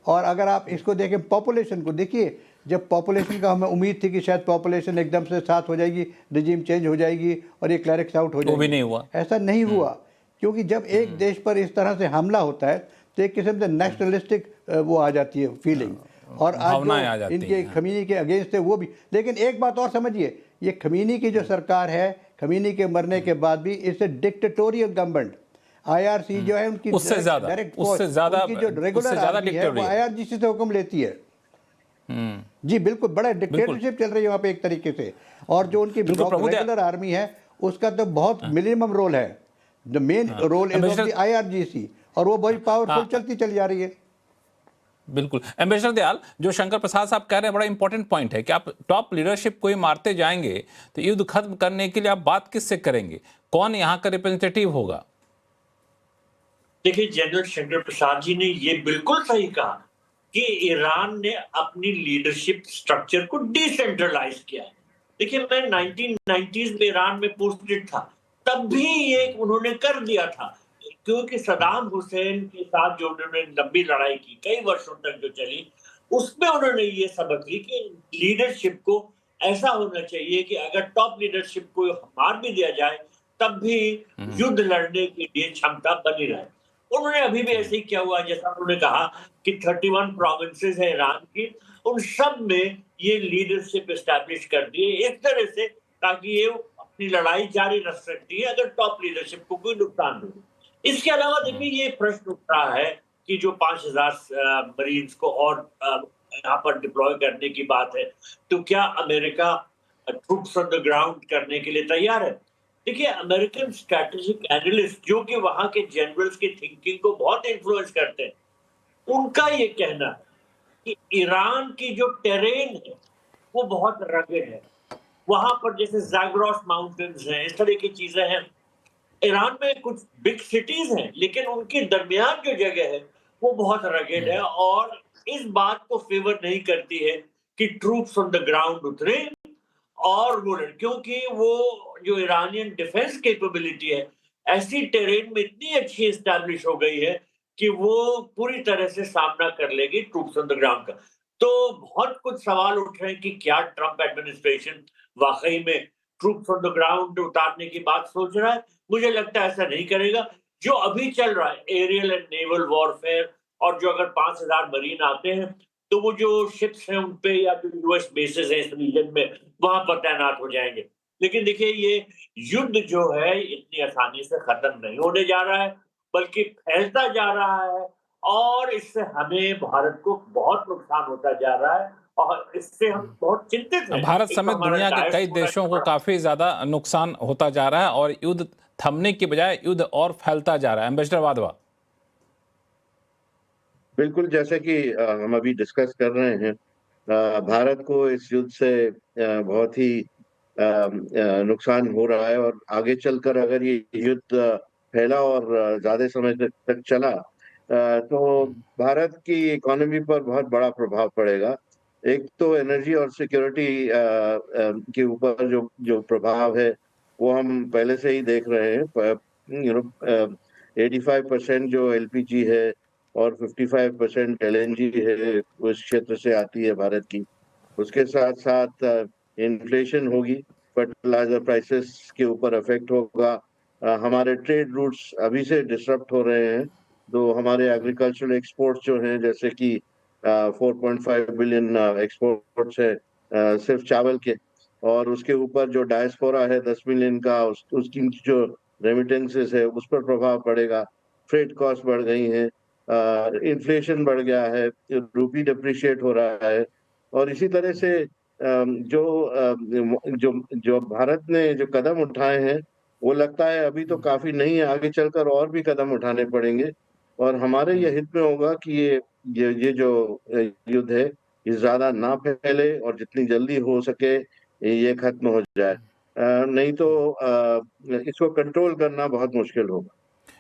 और अगर आप इसको देखें, पॉपुलेशन को देखिए, जब पॉपुलेशन का हमें उम्मीद थी कि शायद पॉपुलेशन एकदम से साथ हो जाएगी, रिजीम चेंज हो जाएगी और ये क्लैरिक्स आउट हो जाएगी, वो भी नहीं हुआ। ऐसा नहीं हुआ। क्योंकि जब एक देश पर इस तरह से हमला होता है तो एक किस्म से नेशनलिस्टिक वो आ जाती है फीलिंग, और आज इनके खमीनी के अगेंस्ट है वो भी। लेकिन एक बात और समझिए, ये खमीनी की जो सरकार है, खमीनी के मरने के बाद भी इससे डिक्टेटोरियल गवर्नमेंट, IRC जो है उनकी उससे ज्यादा उनकी जो रेगुलर आर्मी है वो IRGC से हुक्म लेती है। जी बिल्कुल, बड़ा डिक्टेटरशिप चल रही है वहाँ पे एक तरीके से। और जो उनकी रेगुलर आर्मी है उसका तो बहुत मिनिमम रोल है। The main role is of the IRGC, और वो बड़ी पावरफुल चलती चली जा रही है। बिल्कुल। एम्बेसडर दयाल, जो शंकर प्रसाद साहब कह रहे हैं बड़ा इंपॉर्टेंट पॉइंट है कि आप टॉप लीडरशिप को ही मारते जाएंगे तो युद्ध खत्म करने के लिए आप बात किससे करेंगे? कौन यहाँ का रिप्रेजेंटेटिव होगा? देखिए, जनरल शंकर प्रसाद जी ने ये बिल्कुल सही कहा कि ईरान ने अपनी लीडरशिप स्ट्रक्चर को डिसेंट्रलाइज किया है। देखिए, मैं 1990s में ईरान में पोस्टेड था, तब भी ये उन्होंने कर दिया था, क्योंकि सदाम हुसैन के साथ जो उन्होंने लंबी लड़ाई की, कई वर्षों तक जो चली, उसमें उन्होंने ये सबक ली कि लीडरशिप को ऐसा होना चाहिए कि अगर टॉप लीडरशिप को मार भी दिया जाए तब भी युद्ध लड़ने के लिए क्षमता बनी रहे। उन्होंने अभी भी ऐसे ही किया हुआ है, जैसा उन्होंने कहा कि 31 प्रोविंसेस है ईरान की, उन सब में ये लीडरशिप एस्टैब्लिश कर दी है इस तरह से, ताकि ये अपनी लड़ाई जारी रख सकती है अगर टॉप लीडरशिप को कोई नुकसान हो। इसके अलावा देखिए ये प्रश्न उठ रहा है कि जो 5000 मरीन्स को और यहाँ पर डिप्लॉय करने की बात है, तो क्या America troops on the ground करने के लिए तैयार है? देखिए, अमेरिकन स्ट्रैटेजिक एनालिस्ट जो कि वहां के जनरल्स की थिंकिंग को बहुत इन्फ्लुएंस करते हैं, उनका ये कहना है कि ईरान की जो टेरेन है वो बहुत रगेड है। वहां पर जैसे ज़ाग्रोस माउंटेन्स हैं, इस तरह की चीजें हैं। ईरान में कुछ बिग सिटीज हैं, लेकिन उनके दरमियान जो जगह है वो बहुत रगेड है और इस बात को फेवर नहीं करती है कि ट्रूप्स ऑन द ग्राउंड उतरे और वो लड़े, क्योंकि वो जो ईरानियन डिफेंस कैपेबिलिटी है ऐसी टेरेन में इतनी अच्छी एस्टैब्लिश हो गई है कि वो पूरी तरह से सामना कर लेगी ट्रूप्स ऑन द ग्राउंड का। तो बहुत कुछ सवाल उठ रहे हैं कि क्या ट्रंप एडमिनिस्ट्रेशन वाकई में ट्रूप्स ऑन द ग्राउंड उतारने की बात सोच रहा है? मुझे लगता है ऐसा नहीं करेगा। जो अभी चल रहा है एरियल एंड नेवल वॉरफेयर, और जो अगर 5000 मरीन आते हैं तो वो जो शिप्स हैं उन पे या जो यूएस बेसेस हैं इस रीजन में वहां पर तैनात हो जाएंगे। लेकिन देखिए ये युद्ध जो है इतनी आसानी से खत्म नहीं होने जा रहा है, बल्कि फैलता जा रहा है और इससे हमें भारत को बहुत नुकसान होता जा रहा है और इससे हम बहुत चिंतित हैं। भारत एक तो समेत हमारा दुनिया के कई डायस्पोरा देशों को बड़ा- काफी ज्यादा नुकसान होता जा रहा है और युद्ध थमने की बजाय युद्ध और फैलता जा रहा है। एम्बेसडर वाधवा। बिल्कुल, जैसे कि हम अभी डिस्कस कर रहे हैं, भारत को इस युद्ध से बहुत ही नुकसान हो रहा है और आगे चलकर अगर ये युद्ध फैला और ज़्यादा समय तक चला तो भारत की इकोनॉमी पर बहुत बड़ा प्रभाव पड़ेगा। एक तो एनर्जी और सिक्योरिटी के ऊपर जो जो प्रभाव है, वो हम पहले से ही देख रहे हैं। 85% जो एलपीजी है और 55% एलएनजी है, उस क्षेत्र से आती है भारत की। उसके साथ-साथ इन्फ्लेशन होगी, फर्टिलाइज़र प्राइसेस के ऊपर इफ़ेक्ट होगा। हमारे ट्रेड रूट्स अभी से डिसरप्ट हो रहे हैं, तो हमारे एग्रीकल्चरल एक्सपोर्ट्स जो हैं, जैसे कि 4.5 बिलियन एक्सपोर्ट्स है सिर्फ चावल के, और उसके ऊपर जो डायस्पोरा है 10 मिलियन का, उसकी जो रेमिटेंसेस है, उस पर प्रभाव पड़ेगा। फ्रेट कॉस्ट बढ़ गई हैं, इन्फ्लेशन बढ़ गया है, रूपी डिप्रिशिएट हो रहा है और इसी तरह से जो जो भारत ने जो कदम उठाए हैं, वो लगता है अभी तो काफ़ी नहीं है, आगे चलकर और भी कदम उठाने पड़ेंगे और हमारे ये हित में होगा कि ये जो युद्ध है, ये ज़्यादा ना फैले और जितनी जल्दी हो सके ये खत्म हो जाए। नहीं तो इसको कंट्रोल करना बहुत मुश्किल होगा।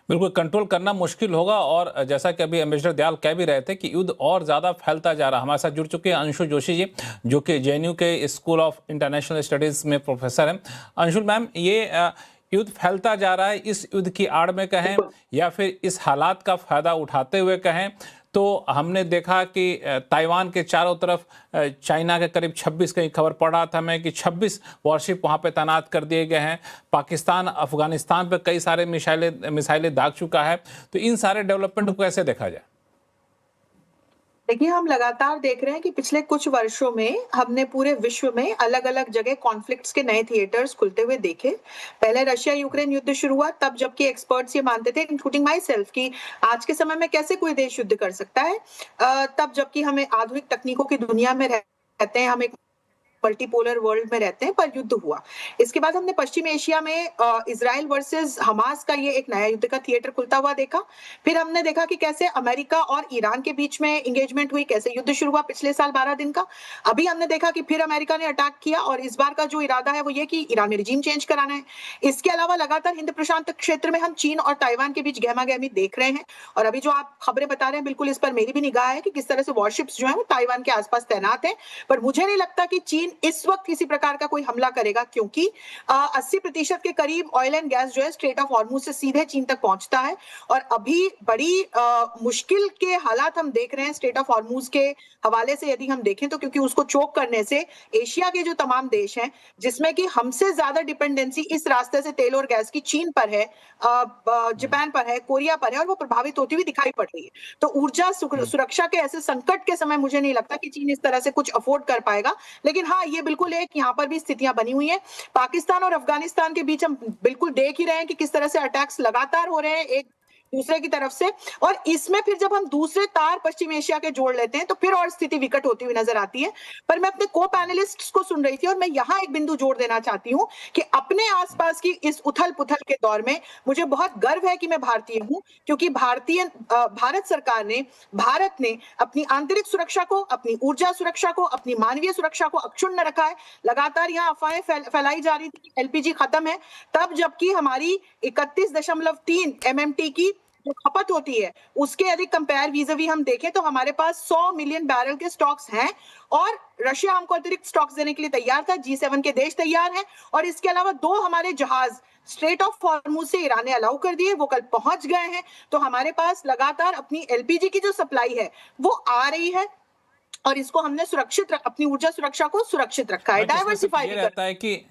बिल्कुल कंट्रोल करना मुश्किल होगा और जैसा कि अभी एम्बेसडर दयाल कह भी रहे थे कि युद्ध और ज़्यादा फैलता जा रहा है। हमारे साथ जुड़ चुके हैं अंशु जोशी जी, जो कि जेएनयू के स्कूल ऑफ इंटरनेशनल स्टडीज़ में प्रोफेसर हैं। अंशुल मैम, ये युद्ध फैलता जा रहा है, इस युद्ध की आड़ में कहें या फिर इस हालात का फ़ायदा उठाते हुए कहें, तो हमने देखा कि ताइवान के चारों तरफ चाइना के करीब 26, कहीं खबर पढ़ रहा था मैं कि 26 वॉरशिप वहाँ पे तैनात कर दिए गए हैं। पाकिस्तान अफगानिस्तान पे कई सारे मिसाइलें दाग चुका है। तो इन सारे डेवलपमेंट को कैसे देखा जाए? देखिए, हम लगातार देख रहे हैं कि पिछले कुछ वर्षों में हमने पूरे विश्व में अलग-अलग जगह कॉन्फ्लिक्ट्स के नए थिएटर्स खुलते हुए देखे। पहले रशिया यूक्रेन युद्ध शुरू हुआ, तब जबकि एक्सपर्ट्स ये मानते थे, इंक्लूडिंग माई सेल्फ, कि आज के समय में कैसे कोई देश युद्ध कर सकता है। तब जबकि हमें आधुनिक तकनीकों की दुनिया में रहते हैं, हम एक मल्टीपोलर वर्ल्ड में रहते हैं, पर युद्ध हुआ। इसके बाद हमने पश्चिम एशिया में इजराइल वर्सेस हमास का ये एक नया युद्ध का थिएटर खुलता हुआ देखा। फिर हमने देखा कि कैसे अमेरिका और ईरान के बीच में एंगेजमेंट हुई, कैसे युद्ध शुरू हुआ पिछले साल 12 दिन का। अभी हमने देखा कि फिर अमेरिका ने अटैक किया और इस बार का जो इरादा है वो ये कि ईरान में रिजीम चेंज कराना है। इसके अलावा लगातार हिंद प्रशांत क्षेत्र में हम चीन और ताइवान के बीच गहमा-गहमी देख रहे हैं और अभी जो आप खबरें बता रहे हैं, बिल्कुल इस पर मेरी भी निगाह है कि किस तरह से वॉरशिप्स जो है वो ताइवान के आसपास तैनात है। पर मुझे नहीं लगता कि चीन इस वक्त किसी प्रकार का कोई हमला करेगा, क्योंकि 80% के करीब ऑयल एंड गैस जो है स्ट्रेट ऑफ हॉर्मुज से सीधे चीन तक पहुंचता है। और अभी बड़ी मुश्किल के हालात हम देख रहे हैं स्ट्रेट ऑफ हॉर्मुज के हवाले से यदि हम देखें तो, क्योंकि उसको चोक करने से एशिया के जो तमाम देश हैं जिसमें कि हमसे ज्यादा डिपेंडेंसी इस रास्ते से तेल और गैस की चीन पर है, जापान पर है, कोरिया पर है, और वो प्रभावित होती हुई दिखाई पड़ रही है। तो ऊर्जा सुरक्षा के ऐसे संकट के समय मुझे नहीं लगता कि चीन इस तरह से कुछ अफोर्ड कर पाएगा। लेकिन हाँ, ये बिल्कुल है कि यहाँ पर भी स्थितियां बनी हुई हैं। पाकिस्तान और अफगानिस्तान के बीच हम बिल्कुल देख ही रहे हैं कि किस तरह से अटैक्स लगातार हो रहे हैं एक दूसरे की तरफ से, और इसमें फिर जब हम दूसरे तार पश्चिम एशिया के जोड़ लेते हैं तो फिर और स्थिति विकट होती हुई नजर आती है। पर मैं अपने को पैनलिस्ट्स को सुन रही थी और मैं यहाँ एक बिंदु जोड़ देना चाहती हूँ कि अपने आसपास की इस उथल पुथल के दौर में मुझे बहुत गर्व है कि मैं भारतीय हूँ, क्योंकि भारत सरकार ने, भारत ने अपनी आंतरिक सुरक्षा को, अपनी ऊर्जा सुरक्षा को, अपनी मानवीय सुरक्षा को अक्षुण्ण रखा है। लगातार यहाँ अफवाहें फैलाई जा रही थी कि एलपीजी खत्म है, तब जबकि हमारी 31.3 MMT की जो खपत होती है उसके यदि कंपेयर वीज़ावी हम देखें तो हमारे पास 100 मिलियन बैरल के स्टॉक्स हैं, और रशिया हमको अतिरिक्त स्टॉक्स देने के लिए तैयार था, G7 के देश तैयार हैं, और इसके अलावा 2 हमारे जहाज स्ट्रेट ऑफ हॉर्मुज से ईरान ने अलाउ कर दिए, वो कल पहुंच गए हैं। तो हमारे पास लगातार अपनी एलपीजी की जो सप्लाई है वो आ रही है, और इसको हमने अपनी ऊर्जा सुरक्षा को सुरक्षित रखा है, डाइवर्सिफाई रहता है कि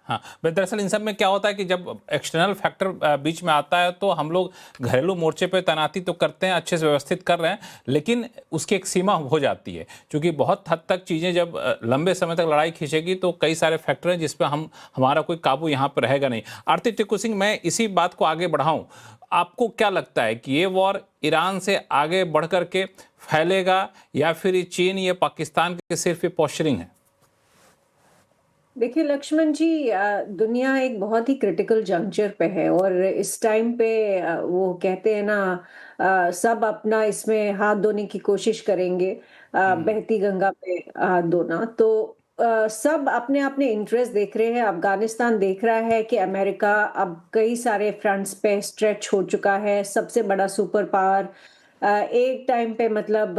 हाँ, दरअसल इन सब में क्या होता है कि जब एक्सटर्नल फैक्टर बीच में आता है तो हम लोग घरेलू मोर्चे पे तैनाती तो करते हैं, अच्छे से व्यवस्थित कर रहे हैं, लेकिन उसकी एक सीमा हो जाती है, क्योंकि बहुत हद तक चीज़ें जब लंबे समय तक लड़ाई खींचेगी तो कई सारे फैक्टर हैं जिस पर हमारा कोई काबू यहाँ पर रहेगा नहीं। आरती टिक्कू सिंह, मैं इसी बात को आगे बढ़ाऊँ, आपको क्या लगता है कि ये वॉर ईरान से आगे बढ़ कर के फैलेगा या फिर चीन या पाकिस्तान के सिर्फ ये पोस्चरिंग है? देखिए लक्ष्मण जी, दुनिया एक बहुत ही क्रिटिकल जंक्चर पे है, और इस टाइम पे वो कहते हैं ना, सब अपना इसमें हाथ धोने की कोशिश करेंगे, बहती गंगा पे हाथ धोना। तो सब अपने अपने इंटरेस्ट देख रहे हैं। अफगानिस्तान देख रहा है कि अमेरिका अब कई सारे फ्रंट्स पे स्ट्रेच हो चुका है, सबसे बड़ा सुपर पावर एक टाइम पे मतलब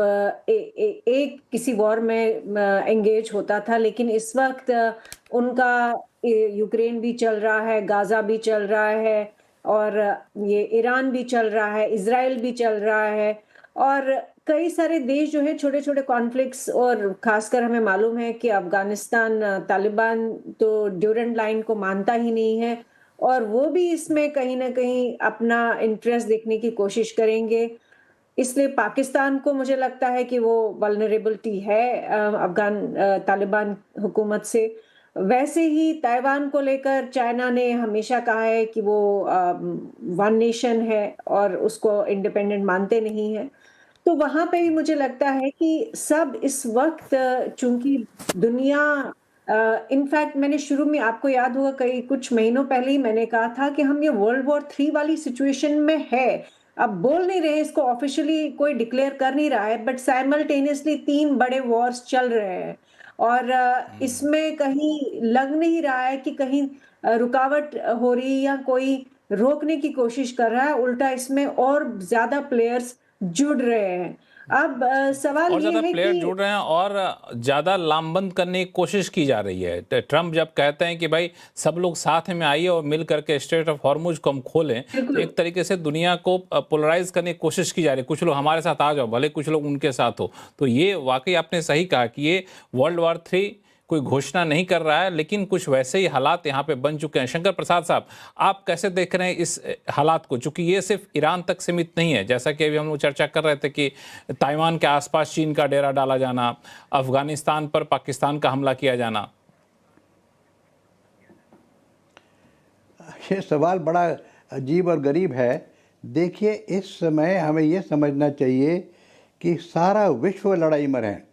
एक किसी वॉर में एंगेज होता था, लेकिन इस वक्त उनका यूक्रेन भी चल रहा है, गाजा भी चल रहा है, और ये ईरान भी चल रहा है, इजराइल भी चल रहा है, और कई सारे देश जो है छोटे छोटे कॉन्फ्लिक्ट्स। और खासकर हमें मालूम है कि अफगानिस्तान तालिबान तो ड्यूरेंट लाइन को मानता ही नहीं है, और वो भी इसमें कहीं ना कहीं अपना इंटरेस्ट देखने की कोशिश करेंगे। इसलिए पाकिस्तान को मुझे लगता है कि वो वल्नरेबिलिटी है अफगान तालिबान हुकूमत से। वैसे ही ताइवान को लेकर चाइना ने हमेशा कहा है कि वो वन नेशन है और उसको इंडिपेंडेंट मानते नहीं है। तो वहां पे भी मुझे लगता है कि सब इस वक्त, चूंकि दुनिया इनफैक्ट मैंने शुरू में, आपको याद होगा कुछ महीनों पहले ही मैंने कहा था कि हम ये वर्ल्ड वॉर 3 वाली सिचुएशन में है। अब बोल नहीं रहे, इसको ऑफिशियली कोई डिक्लेयर कर नहीं रहा है, बट साइमल्टेनियसली 3 बड़े वॉर्स चल रहे हैं, और इसमें कहीं लग नहीं रहा है कि कहीं रुकावट हो रही या कोई रोकने की कोशिश कर रहा है, उल्टा इसमें और ज्यादा प्लेयर्स जुड़ रहे हैं। अब सवाल और ये ज्यादा है प्लेयर कि जुड़ रहे हैं और ज्यादा लामबंद करने की कोशिश की जा रही है। ट्रम्प जब कहते हैं कि भाई सब लोग साथ में आइए और मिल करके स्ट्रेट ऑफ हॉर्मुज को हम खोलें, तो एक तरीके से दुनिया को पोलराइज करने की कोशिश की जा रही है। कुछ लोग हमारे साथ आ जाओ, भले कुछ लोग उनके साथ हो। तो ये वाकई आपने सही कहा कि ये वर्ल्ड वॉर 3 कोई घोषणा नहीं कर रहा है, लेकिन कुछ वैसे ही हालात यहाँ पे बन चुके हैं। शंकर प्रसाद साहब, आप कैसे देख रहे हैं इस हालात को? चूंकि ये सिर्फ ईरान तक सीमित नहीं है, जैसा कि अभी हम लोग चर्चा कर रहे थे कि ताइवान के आसपास चीन का डेरा डाला जाना, अफगानिस्तान पर पाकिस्तान का हमला किया जाना। ये सवाल बड़ा अजीब और गरीब है। देखिए, इस समय हमें ये समझना चाहिए कि सारा विश्व लड़ाई में है।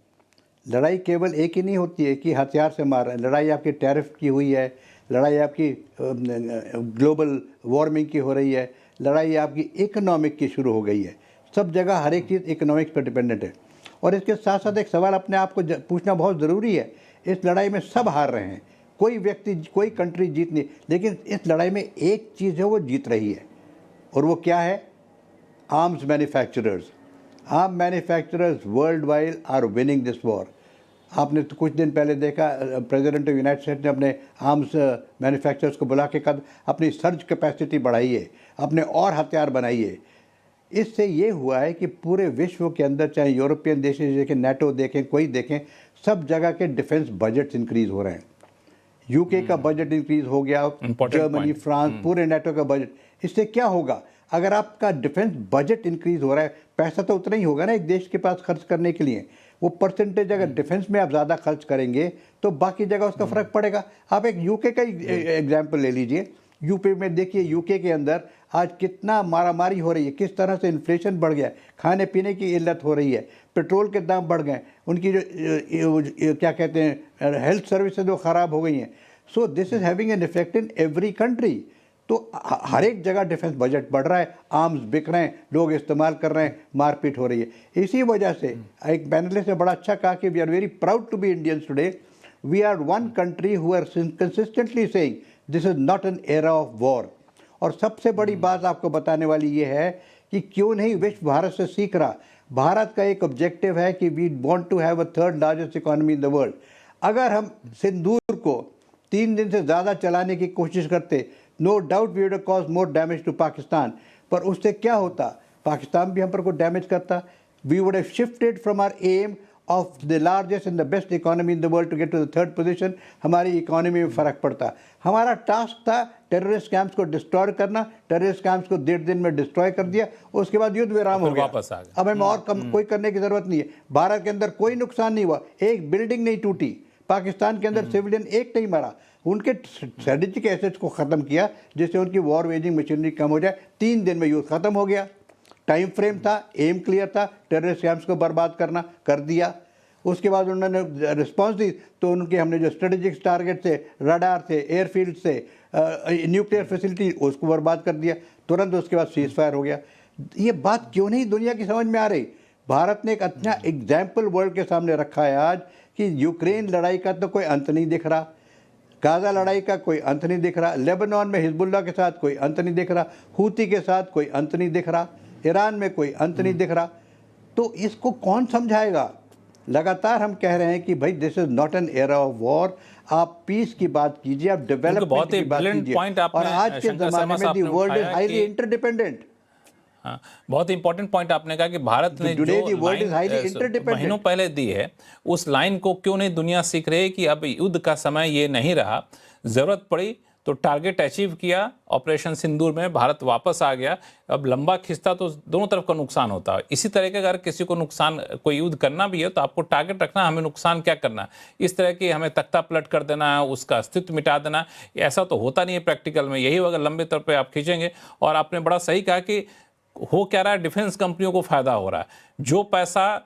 लड़ाई केवल एक ही नहीं होती है कि हथियार से मार रहे हैं। लड़ाई आपकी टैरिफ की हुई है, लड़ाई आपकी ग्लोबल वार्मिंग की हो रही है, लड़ाई आपकी इकोनॉमिक की शुरू हो गई है। सब जगह हर एक चीज़ इकोनॉमिक्स पर डिपेंडेंट है। और इसके साथ साथ एक सवाल अपने आप को पूछना बहुत ज़रूरी है, इस लड़ाई में सब हार रहे हैं, कोई व्यक्ति कोई कंट्री जीत नहीं, लेकिन इस लड़ाई में एक चीज़ है वो जीत रही है, और वो क्या है? Arms manufacturers. Arm manufacturers worldwide are winning this war. आपने तो कुछ दिन पहले देखा प्रेसिडेंट ऑफ यूनाइटेड स्टेट्स ने अपने आर्म्स मैन्युफैक्चरर्स को बुला के कहा अपनी सर्च कैपेसिटी बढ़ाई है, अपने और हथियार बनाई है। इससे ये हुआ है कि पूरे विश्व के अंदर, चाहे यूरोपियन देश देखें, नेटो देखें, कोई देखें, सब जगह के डिफेंस बजट्स इंक्रीज हो रहे हैं। यूके का बजट इंक्रीज हो गया, जर्मनी, फ्रांस, पूरे नेटो का बजट। इससे क्या होगा? अगर आपका डिफेंस बजट इंक्रीज हो रहा है, पैसा तो उतना ही होगा ना एक देश के पास खर्च करने के लिए। वो परसेंटेज अगर डिफेंस में आप ज़्यादा खर्च करेंगे तो बाकी जगह उसका फर्क पड़ेगा। आप एक यूके का एग्जाम्पल ले लीजिए। यूपी में देखिए, यूके के अंदर आज कितना मारामारी हो रही है, किस तरह से इन्फ्लेशन बढ़ गया, खाने पीने की इल्लत हो रही है, पेट्रोल के दाम बढ़ गए, उनकी जो क्या कहते हैं हेल्थ सर्विसेज वो ख़राब हो गई हैं। So this is having an effect in every country. तो हर एक जगह डिफेंस बजट बढ़ रहा है, आर्म्स बिक रहे हैं, लोग इस्तेमाल कर रहे हैं, मारपीट हो रही है। इसी वजह से एक पैनलिस्ट ने बड़ा अच्छा कहा कि we are very proud to be Indians today. We are one country who are consistently saying this is not an era of war. और सबसे बड़ी बात आपको बताने वाली ये है कि क्यों नहीं विश्व भारत से सीख रहा। भारत का एक ऑब्जेक्टिव है कि we want to have a third largest economy in the world. अगर हम सिंदूर को 3 दिन से ज़्यादा चलाने की कोशिश करते, no doubt we would cause more damage to Pakistan. पर उससे क्या होता? पाकिस्तान भी हम पर को डैमेज करता। We would have shifted from our aim of the largest and the best economy in the world to get to the third position. हमारी इकोनॉमी में फ़र्क पड़ता। हमारा टास्क था टेररिस्ट कैंप्स को डिस्ट्रॉय करना। टेररिस्ट कैंप्स को 1.5 दिन में डिस्ट्रॉय कर दिया, उसके बाद युद्ध विराम हो गया, वापस आ गया। अब हमें और कोई करने की ज़रूरत नहीं है। भारत के अंदर कोई नुकसान नहीं हुआ, एक बिल्डिंग नहीं टूटी, पाकिस्तान के अंदर सिविलियन एक नहीं मरा। उनके स्ट्रेटेजिक एसेट्स को ख़त्म किया जिससे उनकी वॉर वेजिंग मशीनरी कम हो जाए। 3 दिन में युद्ध ख़त्म हो गया। टाइम फ्रेम था, एम क्लियर था, टेररिस्ट कैंप्स को बर्बाद करना, कर दिया। उसके बाद उन्होंने रिस्पांस दी तो उनके हमने जो स्ट्रेटेजिक टारगेट थे, रडार थे, एयरफील्ड से, न्यूक्लियर फैसिलिटी, उसको बर्बाद कर दिया तुरंत। उसके बाद सीज फायर हो गया। ये बात क्यों नहीं दुनिया की समझ में आ रही? भारत ने एक अच्छा एग्जाम्पल वर्ल्ड के सामने रखा है आज कि यूक्रेन लड़ाई का तो कोई अंत नहीं दिख रहा, गाज़ा लड़ाई का कोई अंत नहीं दिख रहा, लेबनान में हिजबुल्लाह के साथ कोई अंत नहीं दिख रहा, हूती के साथ कोई अंत नहीं दिख रहा, ईरान में कोई अंत नहीं दिख रहा। तो इसको कौन समझाएगा? लगातार हम कह रहे हैं कि भाई this is not an era of war. आप पीस की बात कीजिए, आप डेवलपमेंट की बात कीजिए। और आज के ज़माने में the world is highly interdependent. हाँ, बहुत इंपॉर्टेंट पॉइंट आपने कहा कि भारत ने जो महीनों पहले दी है उस लाइन को क्यों नहीं दुनिया सीख रही है कि अब युद्ध का समय ये नहीं रहा, जरूरत पड़ी तो टारगेट अचीव किया, ऑपरेशन सिंदूर में भारत वापस आ गया। अब लंबा खिंचता तो दोनों तरफ का नुकसान होता है। इसी तरह के अगर किसी को नुकसान, कोई युद्ध करना भी है तो आपको टारगेट रखना, हमें नुकसान क्या करना है। इस तरह की हमें तख्ता पलट कर देना है, उसका अस्तित्व मिटा देना, ऐसा तो होता नहीं है प्रैक्टिकल में। यही अगर लंबे तौर पर आप खींचेंगे। और आपने बड़ा सही कहा कि हो क्या रहा है, डिफेंस कंपनियों को फायदा हो रहा है। जो पैसा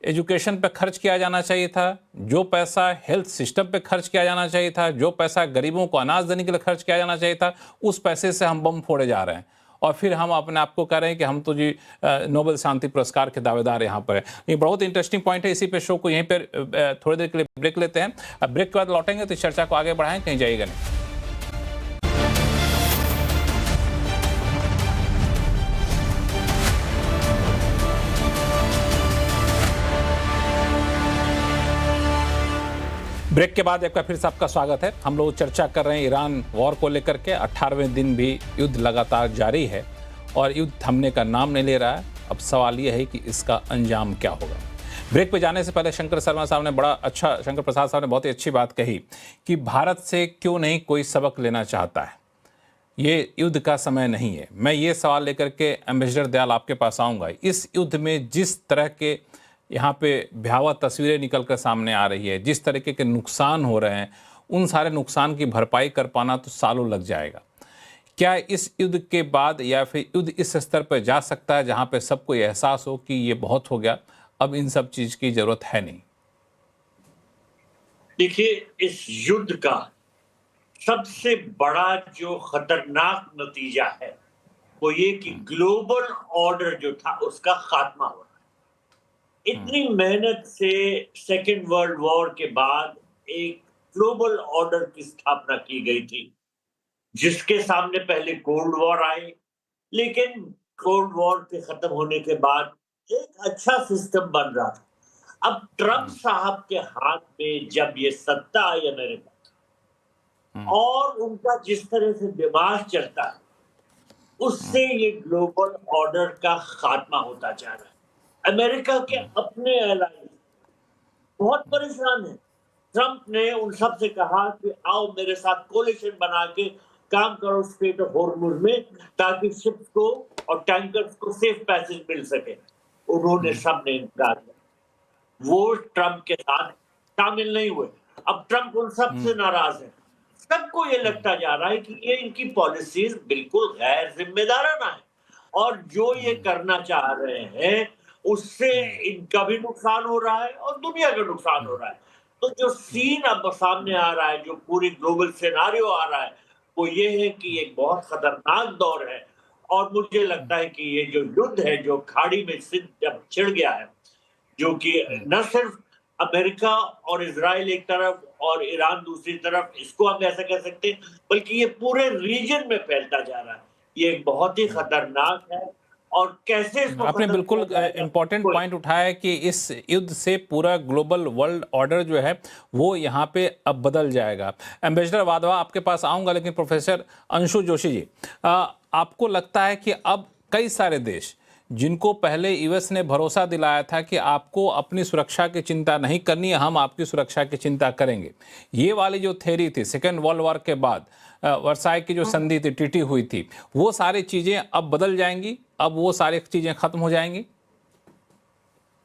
एजुकेशन पे खर्च किया जाना चाहिए था, जो पैसा हेल्थ सिस्टम पे खर्च किया जाना चाहिए था, जो पैसा गरीबों को अनाज देने के लिए खर्च किया जाना चाहिए था, उस पैसे से हम बम फोड़े जा रहे हैं। और फिर हम अपने आप को कह रहे हैं कि हम तो जी नोबेल शांति पुरस्कार के दावेदार यहाँ पर है। ये बहुत इंटरेस्टिंग पॉइंट है। इसी पे शो को यहीं पर थोड़ी देर के लिए ब्रेक लेते हैं। अब ब्रेक के बाद लौटेंगे तो चर्चा को आगे बढ़ाएं, कहीं जाइएगा नहीं। ब्रेक के बाद आपका फिर से आपका स्वागत है। हम लोग चर्चा कर रहे हैं ईरान वॉर को लेकर के। 18वें दिन भी युद्ध लगातार जारी है और युद्ध थमने का नाम नहीं ले रहा है। अब सवाल यह है कि इसका अंजाम क्या होगा। ब्रेक पे जाने से पहले शंकर शर्मा साहब ने बड़ा अच्छा, शंकर प्रसाद साहब ने बहुत ही अच्छी बात कही कि भारत से क्यों नहीं कोई सबक लेना चाहता है। ये युद्ध का समय नहीं है। मैं ये सवाल लेकर के एम्बेसडर दयाल आपके पास आऊँगा। इस युद्ध में जिस तरह के यहाँ पे भयावह तस्वीरें निकल कर सामने आ रही है, जिस तरीके के नुकसान हो रहे हैं, उन सारे नुकसान की भरपाई कर पाना तो सालों लग जाएगा। क्या इस युद्ध के बाद या फिर युद्ध इस स्तर पर जा सकता है जहाँ पे सबको एहसास हो कि ये बहुत हो गया, अब इन सब चीज की जरूरत है नहीं? देखिए, इस युद्ध का सबसे बड़ा जो खतरनाक नतीजा है वो ये कि ग्लोबल ऑर्डर जो था उसका खात्मा हो रहा है। इतनी मेहनत से सेकेंड वर्ल्ड वॉर के बाद एक ग्लोबल ऑर्डर की स्थापना की गई थी, जिसके सामने पहले कोल्ड वॉर आई, लेकिन कोल्ड वॉर के खत्म होने के बाद एक अच्छा सिस्टम बन रहा था। अब ट्रंप साहब के हाथ में जब ये सत्ता आई अमेरिका और उनका जिस तरह से दिमाग चलता है, उससे ये ग्लोबल ऑर्डर का खात्मा होता जा रहा है। अमेरिका के अपने एलाइज बहुत परेशान है। ट्रंप ने उन सब से कहा कि आओ मेरे साथ कोलिशन बना के काम करो स्ट्रेट ऑफ हॉर्मुज में, ताकि शिप्स को और टैंकर्स को सेफ पैसेज मिल सके। उन्होंने सबने इनकार किया, वो ट्रंप के साथ शामिल नहीं हुए। अब ट्रंप उन सब से नाराज है। सबको ये लगता जा रहा है कि ये इनकी पॉलिसीज बिल्कुल गैर जिम्मेदाराना है और जो ये करना चाह रहे हैं उससे इनका भी नुकसान हो रहा है और दुनिया का नुकसान हो रहा है। तो जो सीन अब सामने आ रहा है, जो पूरी ग्लोबल सिनारियो आ रहा है, वो ये है कि एक बहुत खतरनाक दौर है। और मुझे लगता है कि ये जो युद्ध है, जो खाड़ी में जब छिड़ गया है, जो कि न सिर्फ अमेरिका और इजराइल एक तरफ और ईरान दूसरी तरफ, इसको हम ऐसा कह सकते हैं, बल्कि ये पूरे रीजन में फैलता जा रहा है। ये एक बहुत ही खतरनाक है और कैसे इसको आपने खत्म बिल्कुल किया जाएगा, इम्पोर्टेंट पॉइंट उठाया है कि इस युद्ध से पूरा ग्लोबल वर्ल्ड ऑर्डर जो है वो यहाँ पे अब बदल जाएगा। एम्बेसडर वाधवा, आपके पास आऊँगा, लेकिन प्रोफेसर अंशु जोशी जी, आपको लगता है कि अब कई सारे देश जिनको पहले यूएस ने भरोसा दिलाया था कि आपको अपनी सुरक्षा की चिंता नहीं करनी है, हम आपकी सुरक्षा की चिंता करेंगे, ये वाली जो थ्योरी थी सेकेंड वर्ल्ड वॉर के बाद, वर्साई की जो संधि थी, ट्रीटी हुई थी, वो सारी चीज़ें अब बदल जाएंगी, अब वो सारी चीज़ें खत्म हो जाएंगी?